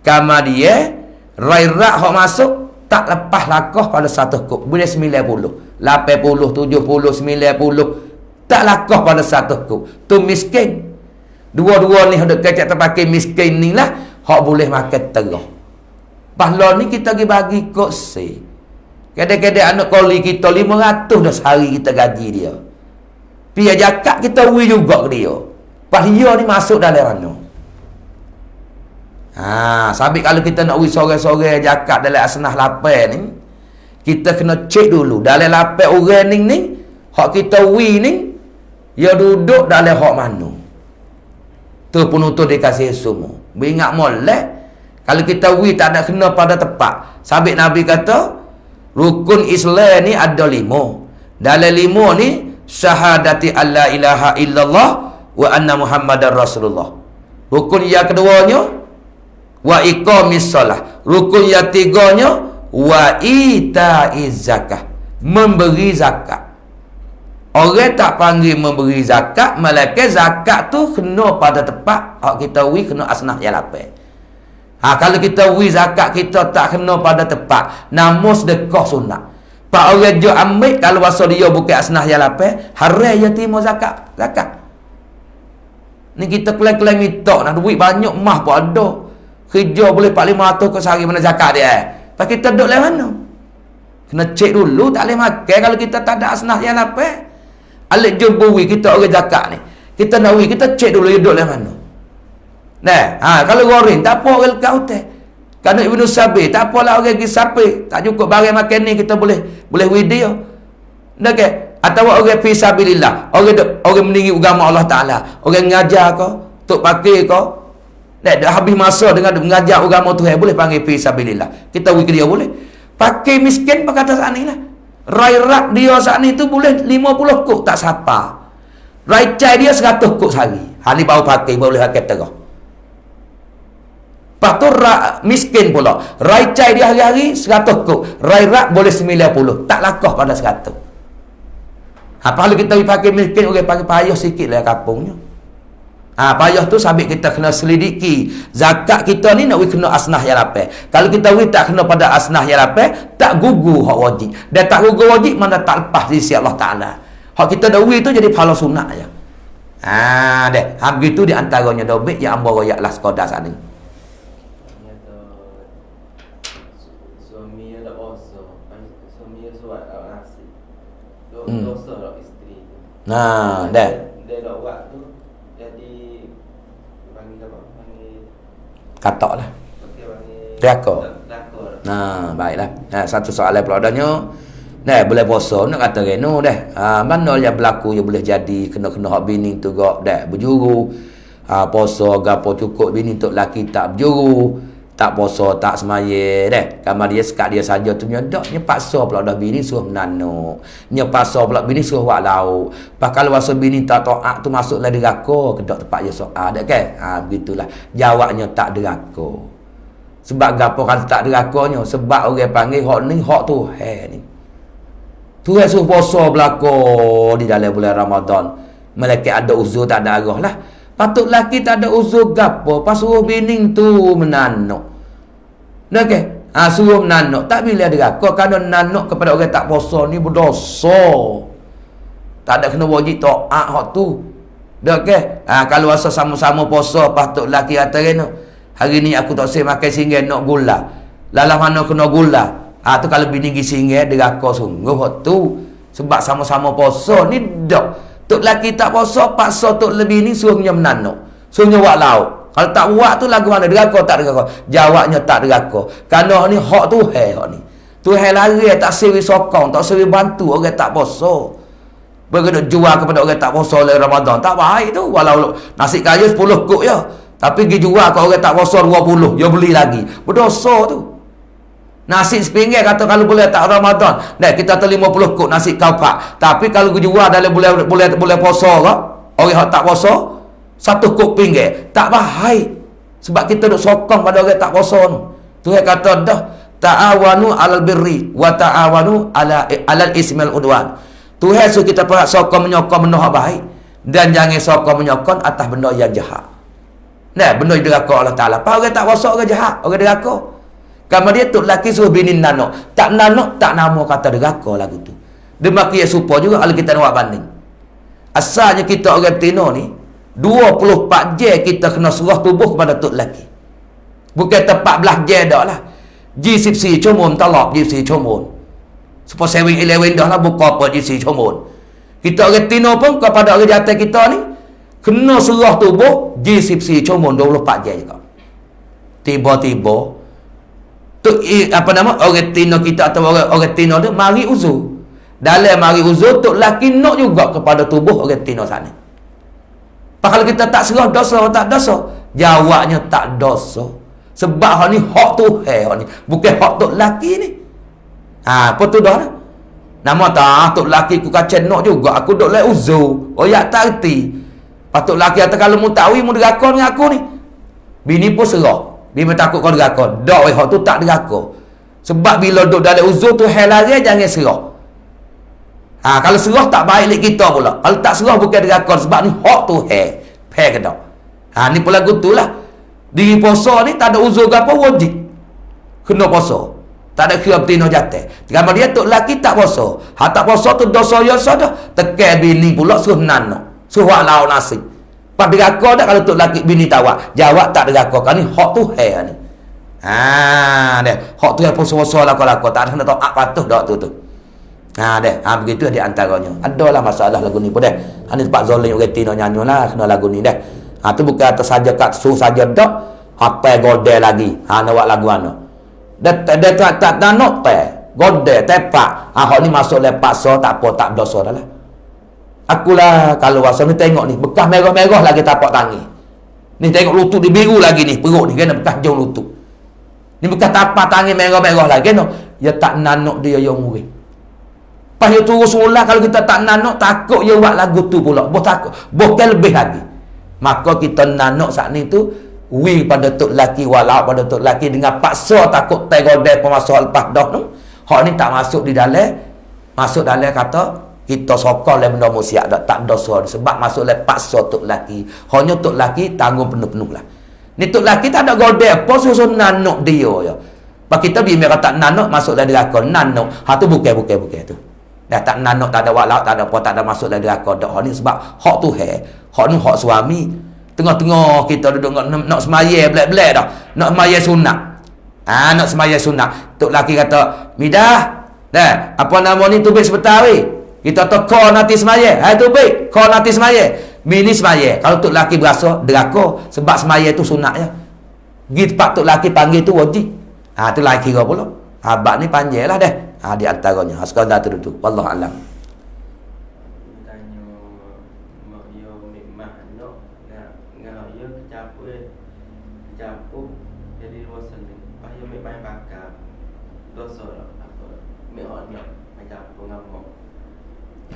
[SPEAKER 1] kamar dia rairat hok masuk tak lepas lakoh pada 1 kos. Boleh 90, 80, 70, 90, tak lakoh pada 1 kos. Tu miskin. Dua-dua ni hendak kecek terpakai miskin ni lah hok boleh makan terah. Pahala ni kita bagi kok se. Kadang-kadang anak koli kita 500 dah sehari kita gaji dia. Pia zakat kita ui juga ke dia. Pas dia ni masuk dalam mana? Sabit kalau kita nak ui sore-sore zakat dalam asnah lapan ni, kita kena cek dulu dalam lapan orang ni hak kita ui ni dia duduk dalam hak mana. Tu penuntut dikasih semua. Beringat molek. Kalau kita wi tak ada kena pada tepat. Sabit Nabi kata, rukun Islam ni ada 5. Dalam 5 ni, syahadati alla ilaha illallah wa anna Muhammadar Rasulullah. Rukun yang keduanya, wa iqamis salah. Rukun yang tiganya, wa itaiz zakah. Memberi zakat. Orang tak panggil memberi zakat, malaikat zakat tu kena pada tepat. Hak kita wi kena asnah yang lapan. Kalau kita wi zakat kita tak kena pada tepat, namun sedekah sunat. Pak orang jo ambil kalau masa dia bukan asnah yang lapan, haram dia terima zakat. Ni kita klaim-klaim minta nak duit banyak mah pun ada. Kerja boleh 400 ke sehari mana zakat dia. Pak kita duduk lain mana? Kena cek dulu, tak boleh makan kalau kita tak ada asnah yang lapan. Alik jumpa kita orang zakat ni. Kita nak kita cek dulu dia duduk lain mana. Kalau goreng tak apa orang kau teh. Kerana Ibnu Sabir tak apalah orang pergi sapi, tak cukup barang makan ni kita boleh video. Okey, atau orang fi sabilillah, orang meninggi agama Allah Taala, orang ngajar kau, tok pakai kau. Dah habis masa dengan mengajar agama Tuhan boleh panggil fi sabilillah. Kita pergi dia boleh. Pakai miskin berkata saat ni lah. Rairat dia saat ni tu boleh 50 kok tak sapa. Raicai dia 100 kok sehari. Ni baru pakai boleh pakai terah. Lepas tu miskin pula. Raicai dia hari-hari 100 kok. Rairat boleh 90. Tak lakoh pada 100. Kalau kita pakai miskin, orang pakai payah sikit lah kampungnya. Payah tu sabit kita kena selidiki. Zakat kita ni nak kena asnah yang lapan. Kalau kita tak kena pada asnah yang lapan, tak gugur hak wajib. Dan tak gugur wajib, mana tak lepas di sisi Allah Ta'ala. Hak kita dah tu jadi pahala sunat je. Begitu di antaranya dobit yang ambo royak lah sekadar saat ni.
[SPEAKER 2] Dosa lah isteri tu.
[SPEAKER 1] Dah.
[SPEAKER 2] Dia dah buat tu jadi panggil apa? Panggil
[SPEAKER 1] Katak lah.
[SPEAKER 2] okey panggil
[SPEAKER 1] Riaka.
[SPEAKER 2] Riaka.
[SPEAKER 1] Baiklah. Satu soalan pula adanya. Boleh puasa nak kata reno dah. Mana yang berlaku yang boleh jadi kena-kena hak bini tu gak dah berjuru. Puasa gapo cukup bini tu laki tak berjuru. Tak puasa, tak semaya dah. Kamar dia sekat dia saja tu nyedak. Nya paksa pula dah bini suruh menanuk. Nya paksa pula bini suruh buat lauk. Pas kalau masa bini tak taat tu masuklah deraka, kedok tempat dia soal dak kan. Begitulah. Jawabnya tak deraka. Sebab gapo kalau tak derakanya? Sebab orang panggil hak ni hak Tuhan ni. Tuhan suruh puasa berlaku di dalam bulan Ramadan. Malaikat ada uzur tak ada arah lah. Patut laki tak ada uzur gapo, pas suruh bini tu menanuk. Okey, suruh menanuk. Tak bila deraka kerana menanuk kepada orang tak puasa ni berdosa. Tak ada kena wajib taat hak tu. Okey. Kalau rasa sama-sama puasa patut laki kata kena. Hari ni aku tak boleh makan singgah nak gula. Lalah mana kena gula. Tu kalau bini pergi singgah, deraka sungguh tu. Sebab sama-sama puasa ni dak. Tok laki tak puasa, paksa tok lebih ni suruhnya menanuk. Suruhnya buat lauk. Kalau tak buat tu lagu mana? Deraka tak deraka? Jawabnya tak deraka. Kerana ni hak Tuhan hak ni. Tuhan lari tak sewi sokong, tak sewi bantu orang tak puasa. Begitu jual kepada orang tak puasa oleh Ramadan. Tak baik tu. Walau nasi kaya 10 kuk ya. Tapi dia jual ke orang tak puasa 20. Dia beli lagi. Berdosa tu. Nasi sepinggir kata kalau boleh tak Ramadan. Nah, kita tu 50 kuk nasi kaupak. Tapi kalau dia jual dalam boleh puasa ke? Orang tak puasa 1 kuk pinggir. Tak baik. Sebab kita duk sokong pada orang tak puasa tu. Tuhan kata dah. Ta'awanu alal birri wa ta'awanu alal ismil udwan. Tuhan suruh kita perhak sokong menyokong benda baik dan jangan sokong menyokong atas benda yang jahat. Nah, benda yang deraka Allah Taala. Apa orang tak puasa orang jahat, orang deraka. Kamu dia tu lelaki suruh bini nanok. Tak nanok tak nama kata deraka lagu tu. Demikian supaya juga kalau kita nak buat banding. Asalnya kita orang betina ni 24 jam kita kena serah tubuh kepada tok lelaki. Bukan 14 jam dak lah. 24 ชั่วโมง talak 24 ชั่วโมง Supaya 7-11 dah lah buka apa 24 ชั่วโมง Kita orang tino pun kepada orang jatuh kita ni kena serah tubuh 24 ชั่วโมง 24 jam juga. Tiba-tiba tu apa nama orang tino kita atau orang tino tu mari uzur. Dalam mari uzur tok laki nak juga kepada tubuh orang tino sana. Kalau kita tak serah dosa atau tak dosa? Jawabnya tak dosa. Sebab hak ni hak Tuhan hak ni. Bukan hak tok laki ni. Apa tu dah? Nama tak tok laki ku kacen nak juga. Aku duk lai uzur. Oh ya tak reti. Patut laki kata kalau mu tahu mu deraka dengan aku ni. Bini pun serah. Bini takut kau deraka. Dak hak tu tak deraka. Sebab bila duk dalam uzur tu hal lari jangan serah. Kalau serah tak baik lek kita pula. Kalau tak serah bukan deraka sebab ni hak Tuhan. Faham ke tak? Ni pula gutulah. Diri puasa ni tak ada uzur ke apa wajib. Kena puasa. Tak ada kira betina jatuh. Kalau dia tok laki tak puasa. Tak puasa tu dosa ya sadah. Tekan bini pula suruh nanok. Suruh buat lauk nasi. Pas deraka tak kalau tok laki bini tawak. Jawab tak deraka. Kan ni hak Tuhan ni. Deh. Hak Tuhan puasa-puasa lako-lako. Tak ada kena taat patuh dak tu. Begitu di antaranya. Adalah masalah lagu ni pun deh. Ni tempat zalim orang tino nyanyi lah kena lagu ni deh. Tu bukan atas saja kat suruh saja dak. Apa godel lagi. Nak buat lagu mana. Dia tak nak teh. Godel, tepak. Hak ni masuk lepaksa tak apa tak dosa dah lah. Akulah kalau wasa ni tengok ni. Bekas merah-merah lagi tapak tangi. Ni tengok lutut dia biru lagi ni. Perut ni kena bekas jauh lutut. Ni bekas tapak tangi merah-merah lagi no. Ya tak nanok dia yang murid. Pas dia turun solat kalau kita tak nanok takut dia buat lagu tu pula. Boh takut. Bukan lebih lagi. Maka kita nanok saat ni tu wi pada tok laki walau pada tok laki dengan paksa takut tegodel pemasuk lepas dah tu. Hak ni tak masuk di dalam. Masuk dalam kata kita sokong le benda musiak tak dosa sebab masuk le paksa tok laki. Hanya tok laki tanggung penuh-penuh lah. Ni tok laki tak ada godel apa suruh nanok dia ya. Pak kita bi mereka tak nanok masuk dalam neraka nanok. Tu bukan tu. Dah tak nanok tak ada walau tak ada apa tak ada masuk dalam neraka dak. Hak ni sebab hak Tuhan. Hak ni hak suami. Tengah-tengah kita duduk nak semaya belak-belak dah. Nak semaya sunat. Nak semaya sunat. Tok laki kata, "Midah, dah, apa nama ni tubik sebentar weh. Kita teko nanti semaya. Tubik, kau nanti semaya." Bini semaya. Kalau tok laki berasa deraka sebab semaya tu sunat ya. Pergi tempat tok laki panggil tu wajib. Tu lain kira pula. Abad ni panjanglah dah. Di antaranya. Sekadar tu duduk. Wallahu alam.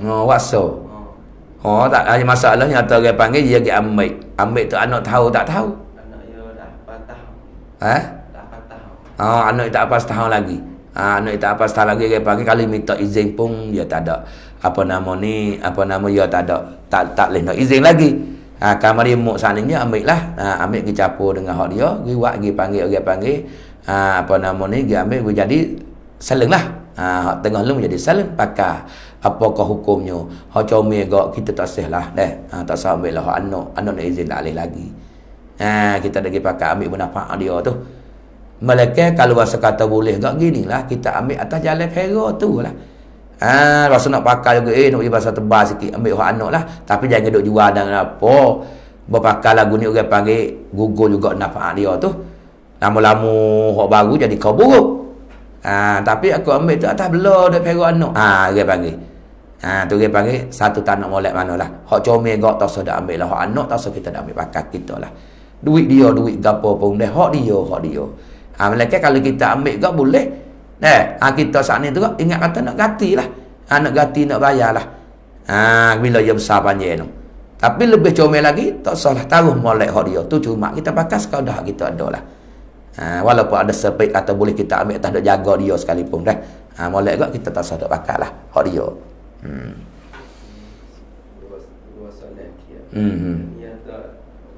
[SPEAKER 1] Wakso. Tak ada masalahnya atau orang panggil dia pergi ambil. Ambil tu anak tahu tak tahu.
[SPEAKER 2] Anak dia dah 4 tahun.
[SPEAKER 1] Dah 4 tahun. Anak tak apa setahun lagi. Anak tak apa setahun lagi dia panggil kali minta izin pun dia tak ada. Dia tak ada. Tak boleh nak izin lagi. Kamar dia muk sananya ambil lah. Ambil pergi capur dengan hak dia. Pergi buat, pergi panggil, orang panggil. Dia ambil, dia jadi saling lah. Tengah lu menjadi saling pakar. Apakah hukumnya? Hak comel gak kita tak sah lah. Tak sah ambil lah anak nak izin tak boleh lagi. Kita lagi pakai ambil bernafaat dia tu. Malaikat kalau rasa kata boleh gak ginilah kita ambil atas jalan hera tu lah. Rasa nak pakai juga nak pergi pasal tebal sikit ambil hak anak lah, tapi jangan duk jual dan apa. Berpakai lagu ni orang panggil gugur juga nafas dia tu. Lama-lama hak baru jadi kau buruk. Tapi aku ambil tu atas belah dak hera anak. Dia panggil. Tu dia panggil satu tak nak molek manalah. Hak comel gak tak dak ambil lah, hak anak tak kita dak ambil pakai kita lah. Duit dia duit gapo pun dah hak dia. Malaikat kalau kita ambil gak boleh. Kita saat ni tu ingat kata nak ganti lah. Nak ganti nak bayar lah. Bila dia besar panjang tu. Tapi lebih comel lagi, tak salah taruh molek hak dia. Tu cuma kita pakai sekadar kita ada lah. Walaupun ada sepik kata boleh kita ambil tak ada jaga dia sekalipun dah. Molek gak kita tak salah pakai lah hak dia.
[SPEAKER 2] Dua solat kia.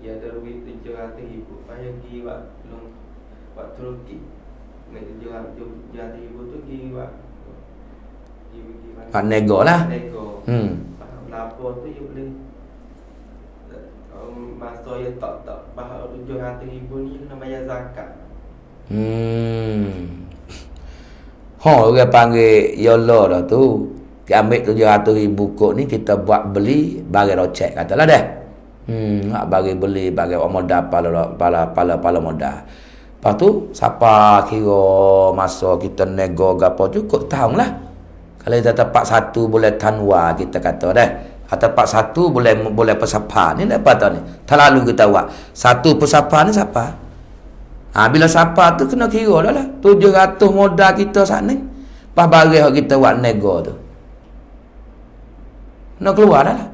[SPEAKER 2] Ya ada duit 700,000. Payah pergi buat Turki. Jual ibu tu pergi
[SPEAKER 1] nego lah.
[SPEAKER 2] Nego. Lapor tu dia boleh masa dia tak bahar 700,000 ni nak bayar zakat.
[SPEAKER 1] Orang panggil YOLO dah tu. Kita ambil 700,000 kod ni kita buat beli bagi rocek katalah dah. Bagi beli bagi modal pala modal. Lepas tu, siapa kira masa kita nego gapo cukup tahun lah. Kalau kita tepat satu boleh tanwa kita kata dah. Tepat satu boleh persapa. Ni apa tau ni? Terlalu kita buat. Satu persapa ni siapa? Bila siapa tu kena kira dah lah. 700 modal kita saat ni. Lepas barang kita buat nego tu. Kena keluar dah lah.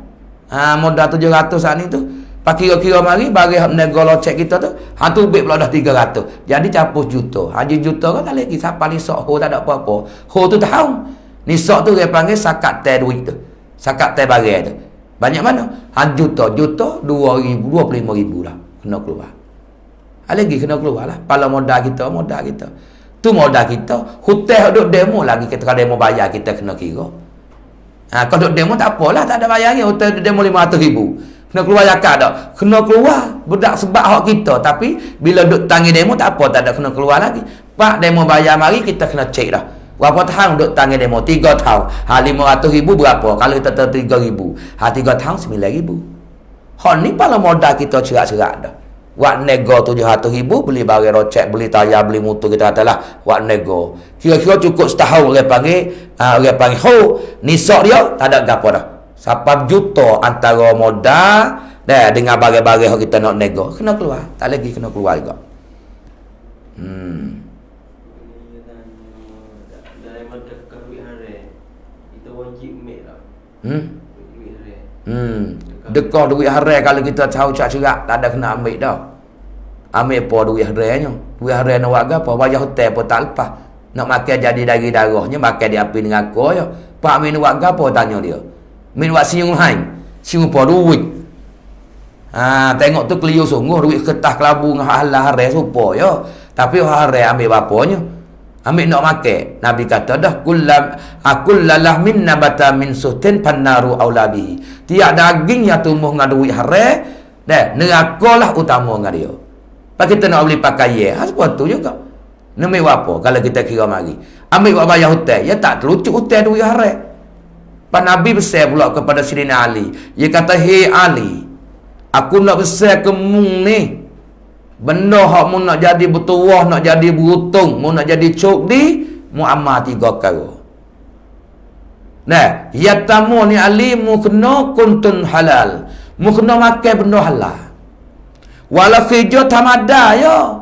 [SPEAKER 1] Modal 700 saat ni tu. Pak kira-kira mari bagi nego locek kita tu, tu beg pula dah 300. Jadi capus juta. Haji juta kan tak lagi siapa ni sok ho tak ada apa-apa. Ho tu tahu. Ni sok tu dia panggil sakat teh duit tu. Sakat teh barang tu. Banyak mana? Juta 2,000, 25,000 lah kena keluar. Lagi kena keluar lah. Pala modal kita. Tu modal kita. Hutang duk demo lagi kita kalau demo bayar kita kena kira. Kalau duk demo tak apalah, tak ada bayarnya. Hutang demo 500,000. Kena keluar zakat tak? Kena keluar. Budak sebab hak kita. Tapi, bila duk tangi demo tak apa. Tak ada kena keluar lagi. Pak demo bayar mari, kita kena cek dah. Berapa tahun duk tangi demo? 3 tahun. 500,000 berapa? Kalau kita 3,000. 3 tahun 9,000. Hak ni pala modal kita cerak-cerak dah. Buat nego 700,000, beli barang rocek, beli tayar, beli motor kita katalah. Buat nego. Kira-kira cukup setahun orang panggil. Nisok dia, tak ada gapo dah. Siapa juta antara modal dengan bagai-bagai yang kita nak nego. Kena keluar. Tak lagi kena keluar juga.
[SPEAKER 2] Dalam dekat duit hari, kita wajib ambil lah. Duit hari.
[SPEAKER 1] Dekah duit haram kalau kita tahu cerak tak ada kena ambil dah. Ambil apa duit haramnya? Duit haram nak buat apa? Wajah hotel pun tak lepas. Nak makan jadi dari darahnya, makan di api dengan aku ya. Pak Amin buat apa tanya dia? Min buat siung hai. Siung apa duit? Tengok tu keliu sungguh duit kertas kelabu dengan halal haram supo ya. Tapi haram ambil bapanya. Ambil nak makan. Nabi kata dah kullalah min nabata min suhtin pannaru aulabi. Tiap daging yang tumbuh dengan duit haram, nerakalah utama dengan dia. Pak kita nak beli pakaian, sebab tu juga. Namik apa kalau kita kira mari. Ambil buat bayar hutang, ya tak terlucuk hutang duit haram. Pak Nabi besar pula kepada Sayyidina Ali. Dia kata, "Hei Ali, aku nak besar ke mung ni. Benda hak mu nak jadi bertuah, nak jadi beruntung, mu nak jadi cokdi, mu amal 3 perkara. Ya tamu ni Ali, mu kena kuntun halal. Mu kena makan benda halal. Walau hijau tamada ya.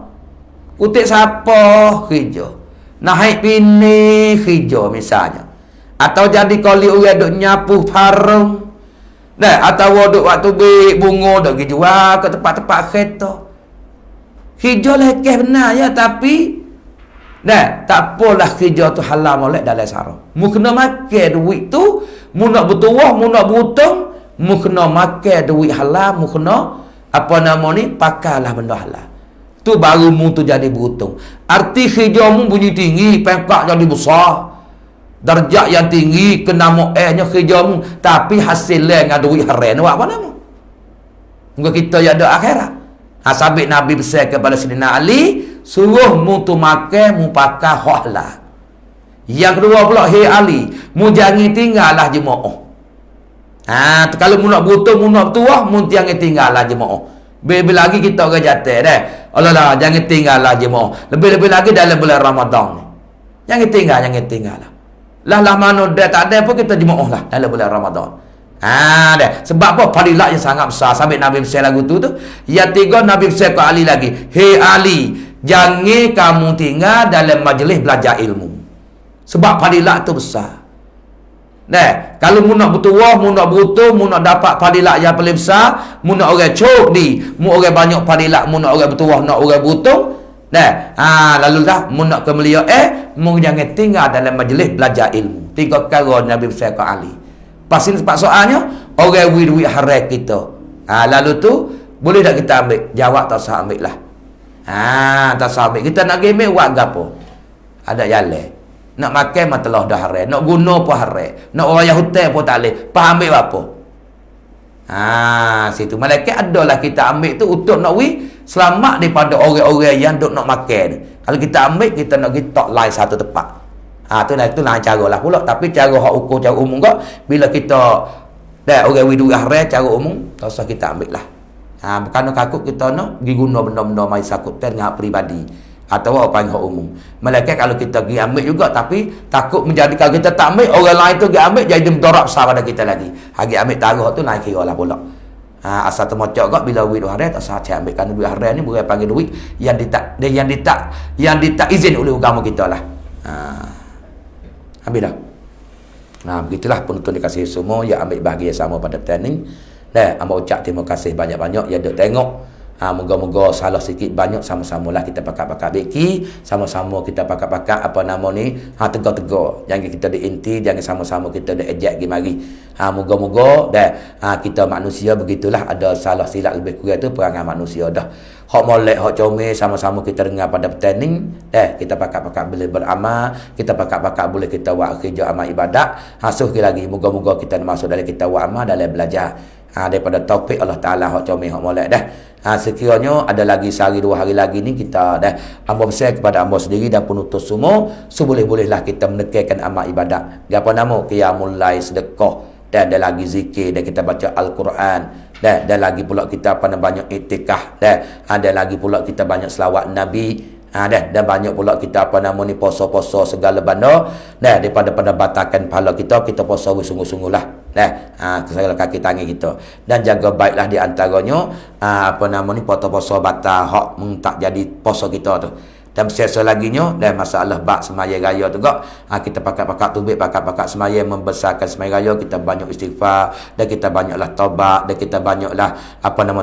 [SPEAKER 1] Kutik siapa hijau. Naik pini hijau misalnya. Atau jadi kali orang duk nyapu parung. Atau duk waktu beli bunga duk pergi jual ke tempat-tempat kereta. Hijau lekeh benar ya, tapi tak apalah hijau tu halal molek dalam sarang. Mu kena makan duit tu, mu nak bertuah, mu nak beruntung, mu kena makan duit halal, mu kena pakailah benda halal. Tu baru mu tu jadi beruntung. Arti hijau mu bunyi tinggi, pangkat jadi besar. Darjat yang tinggi, kena mu'ahnya hijau, tapi hasilnya dengan duit haram. Buat apa nama? Mungkin kita yang ada akhirat. Sabit Nabi besar kepada Sayyidina Ali, suruh mu tu makan, mu pakai halal. Yang kedua pula, hei Ali, mu jangan tinggallah jemaah. Kalau mu nak butuh, mu nak tua, mu jangan tinggallah jemaah. Lebih lagi kita orang jatuh dah. Allah lah, jangan tinggallah jemaah. Lebih-lebih lagi dalam bulan Ramadan ni. Jangan tinggal lah. Lah mana dah tak ada pun kita jemaah lah dalam bulan Ramadan. Dah. Sebab apa? Fadilat yang sangat besar. Sampai Nabi besar lagu tu. Yang tiga, Nabi besar ke Ali lagi. Hei Ali, jangan kamu tinggal dalam majlis belajar ilmu. Sebab fadilat tu besar. Kalau mu nak bertuah, mu nak butuh, mu nak dapat fadilat yang paling besar, mu nak orang cok di, mu orang banyak fadilat, mu nak orang bertuah, nak orang butuh. Lalu dah mu nak kemuliaan, mu jangan tinggal dalam majlis belajar ilmu. 3 perkara Nabi besar ke Ali. Pasti sebab soalnya orang duit haram kita. Lalu tu boleh tak kita ambil? Jawab tak usah ambil lah. Tak usah ambil. Kita nak gamel buat gapo? Ada jalan. Nak makan matelah dah haram, nak guna pun haram, nak orang hutan pun tak boleh. Faham ambil apa? Situ malaikat adalah kita ambil tu untuk nak selamat daripada orang-orang yang duk nak makan. Kalau kita ambil, kita nak pergi tok lain satu tempat. Tu lah cara lah pula. Tapi cara hak ukur cara umum kok, bila kita orang duit haram cara umum, tak usah kita ambil lah. Kerana takut kita nak pergi guna benda-benda mai sakut dengan hak peribadi. Atau apa yang hak umum. Malaikat kalau kita pergi ambil juga, tapi takut menjadi kalau kita tak ambil, orang lain tu pergi ambil, jadi mudarat besar pada kita lagi. Hagi ambil taruh tu naik kira lah pula. Asal termocok kok bila duit haram tak sah cak ambil. Kerana duit haram ni boleh panggil duit yang ditak izin oleh agama kita lah. Habis dah. Begitulah penonton dikasih semua yang ambil bahagia sama pada training. Amba ucap terima kasih banyak-banyak yang duk tengok. Moga-moga salah sikit banyak sama-sama lah kita pakat-pakat beki, sama-sama kita pakat-pakat apa nama ni, tegar-tegar. Jangan kita diinti, jangan sama-sama kita diejek pergi mari. Moga-moga kita manusia begitulah, ada salah silap lebih kurang tu perangai manusia dah. Hak molek, hak comel, sama-sama kita dengar pada pertanding, kita pakat-pakat boleh beramal, kita pakat-pakat boleh kita buat kerja amal ibadat. Sekali lagi moga-moga kita masuk dalam kita buat amal dalam belajar. Daripada taufik Allah Ta'ala hak comel, hak molek dah. Sekiranya ada lagi sehari 2 hari lagi ni kita hamba besar kepada hamba sendiri dan penutup semua, seboleh-bolehlah kita menekankan amal ibadat. Apa nama? Qiyamul lail, sedekah, dan ada lagi zikir, dan kita baca Al-Quran, dan lagi pula kita banyak iktikaf, ada lagi pula kita banyak selawat Nabi, dan banyak pula kita poso-poso segala benda, daripada pendapatan pahala kita poso sungguh-sungguh lah. Segala kaki tangan kita, dan jaga baiklah di antaranya poso batal hak tak jadi poso kita tu. Dan biasa laginya dan masalah bak semaya raya tu kok, kita pakat-pakat tubik, pakat-pakat semaya membesarkan semaya raya, kita banyak istighfar, dan kita banyaklah taubat, dan kita banyaklah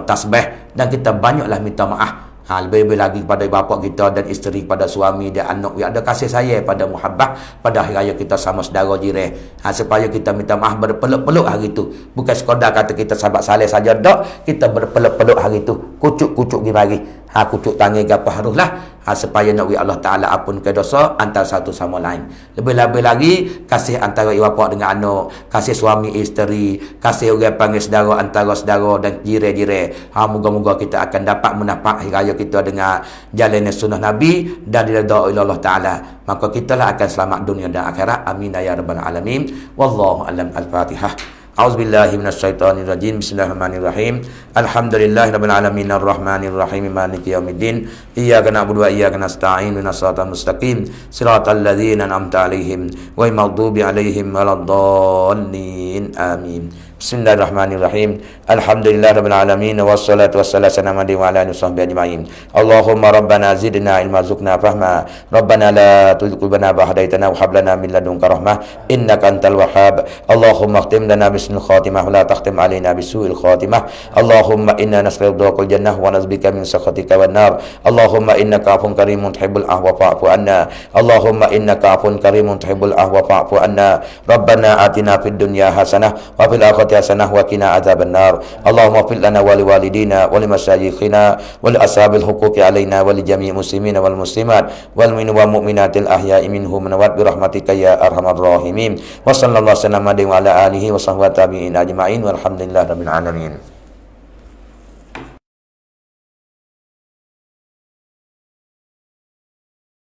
[SPEAKER 1] tasbih, dan kita banyaklah minta maaf. Lebih-lebih lagi kepada bapa kita dan isteri, pada suami dan anak, yang ada kasih sayang pada muhabbah pada hari raya kita sama saudara jiran, supaya kita minta maaf berpeluk-peluk hari itu. Bukan sekadar kata kita sahabat saleh saja dak, kita berpeluk-peluk hari itu, kucuk-kucuk pergi mari, kucuk tangan gapo haruslah, supaya nak Allah Ta'ala ampunkan dosa antara satu sama lain. Lebih-lebih lagi kasih antara ibu bapa dengan anak, kasih suami isteri, kasih orang panggil saudara antara saudara dan jiran-jiran. Moga-moga kita akan dapat mendapat hari raya kita dengan jalan sunnah Nabi dan diridai oleh Allah Ta'ala. Maka kita lah akan selamat dunia dan akhirat. Amin ya rabbal alamin. Wallahu alam. Al-Fatihah. A'udzubillahi minasyaitonirrajim. Bismillahirrahmanirrahim. Alhamdulillahirabbil alamin arrahmanirrahim maliki yaumiddin. Iyyaka na'budu wa iyyaka nasta'in. Ihdinas siratal mustaqim. Siratal ladzina an'amta 'alaihim ghairil maghdubi 'alaihim waladdallin. Amin. Bismillahirrahmanirrahim. Alhamdulillahirabbil alamin wassalatu wassalamu ala alihi washabbihi ajmain. Allahumma rabbana zidna ilma warzuqna fahma. Rabbana la tuzigh qulubana ba'da idh hadaytana wa hab lana min ladunka rahmah innaka antal wahhab. Allahumma khtim lana bismil khatimah wa la takhtim alaina bisu'il khatimah. Allahumma inna nas'aluka al jannah wa na'udzubika min sakhatika wan nar. Allahumma innaka 'afuwun karimun tuhibbul afwa fa'fu anna. Allahumma innaka 'afuwun karimun tuhibbul afwa fa'fu anna. Rabbana atina fid dunya hasanah wa fil akhirati hasanah wa qina adzabannar. Allahumma fil lana wa liwalidina wa limasyayikhina wa li ashabil huquqi alaina wa li jami'il muslimina wal muslimat wal mu'minina wal mu'minatil ahya'i minhum wa bi rahmatika ya arhamar rahimin. Wa sallallahu alaihi wa ala alihi wa sahbihi tabi'in ajma'in walhamdulillahirabbil alamin.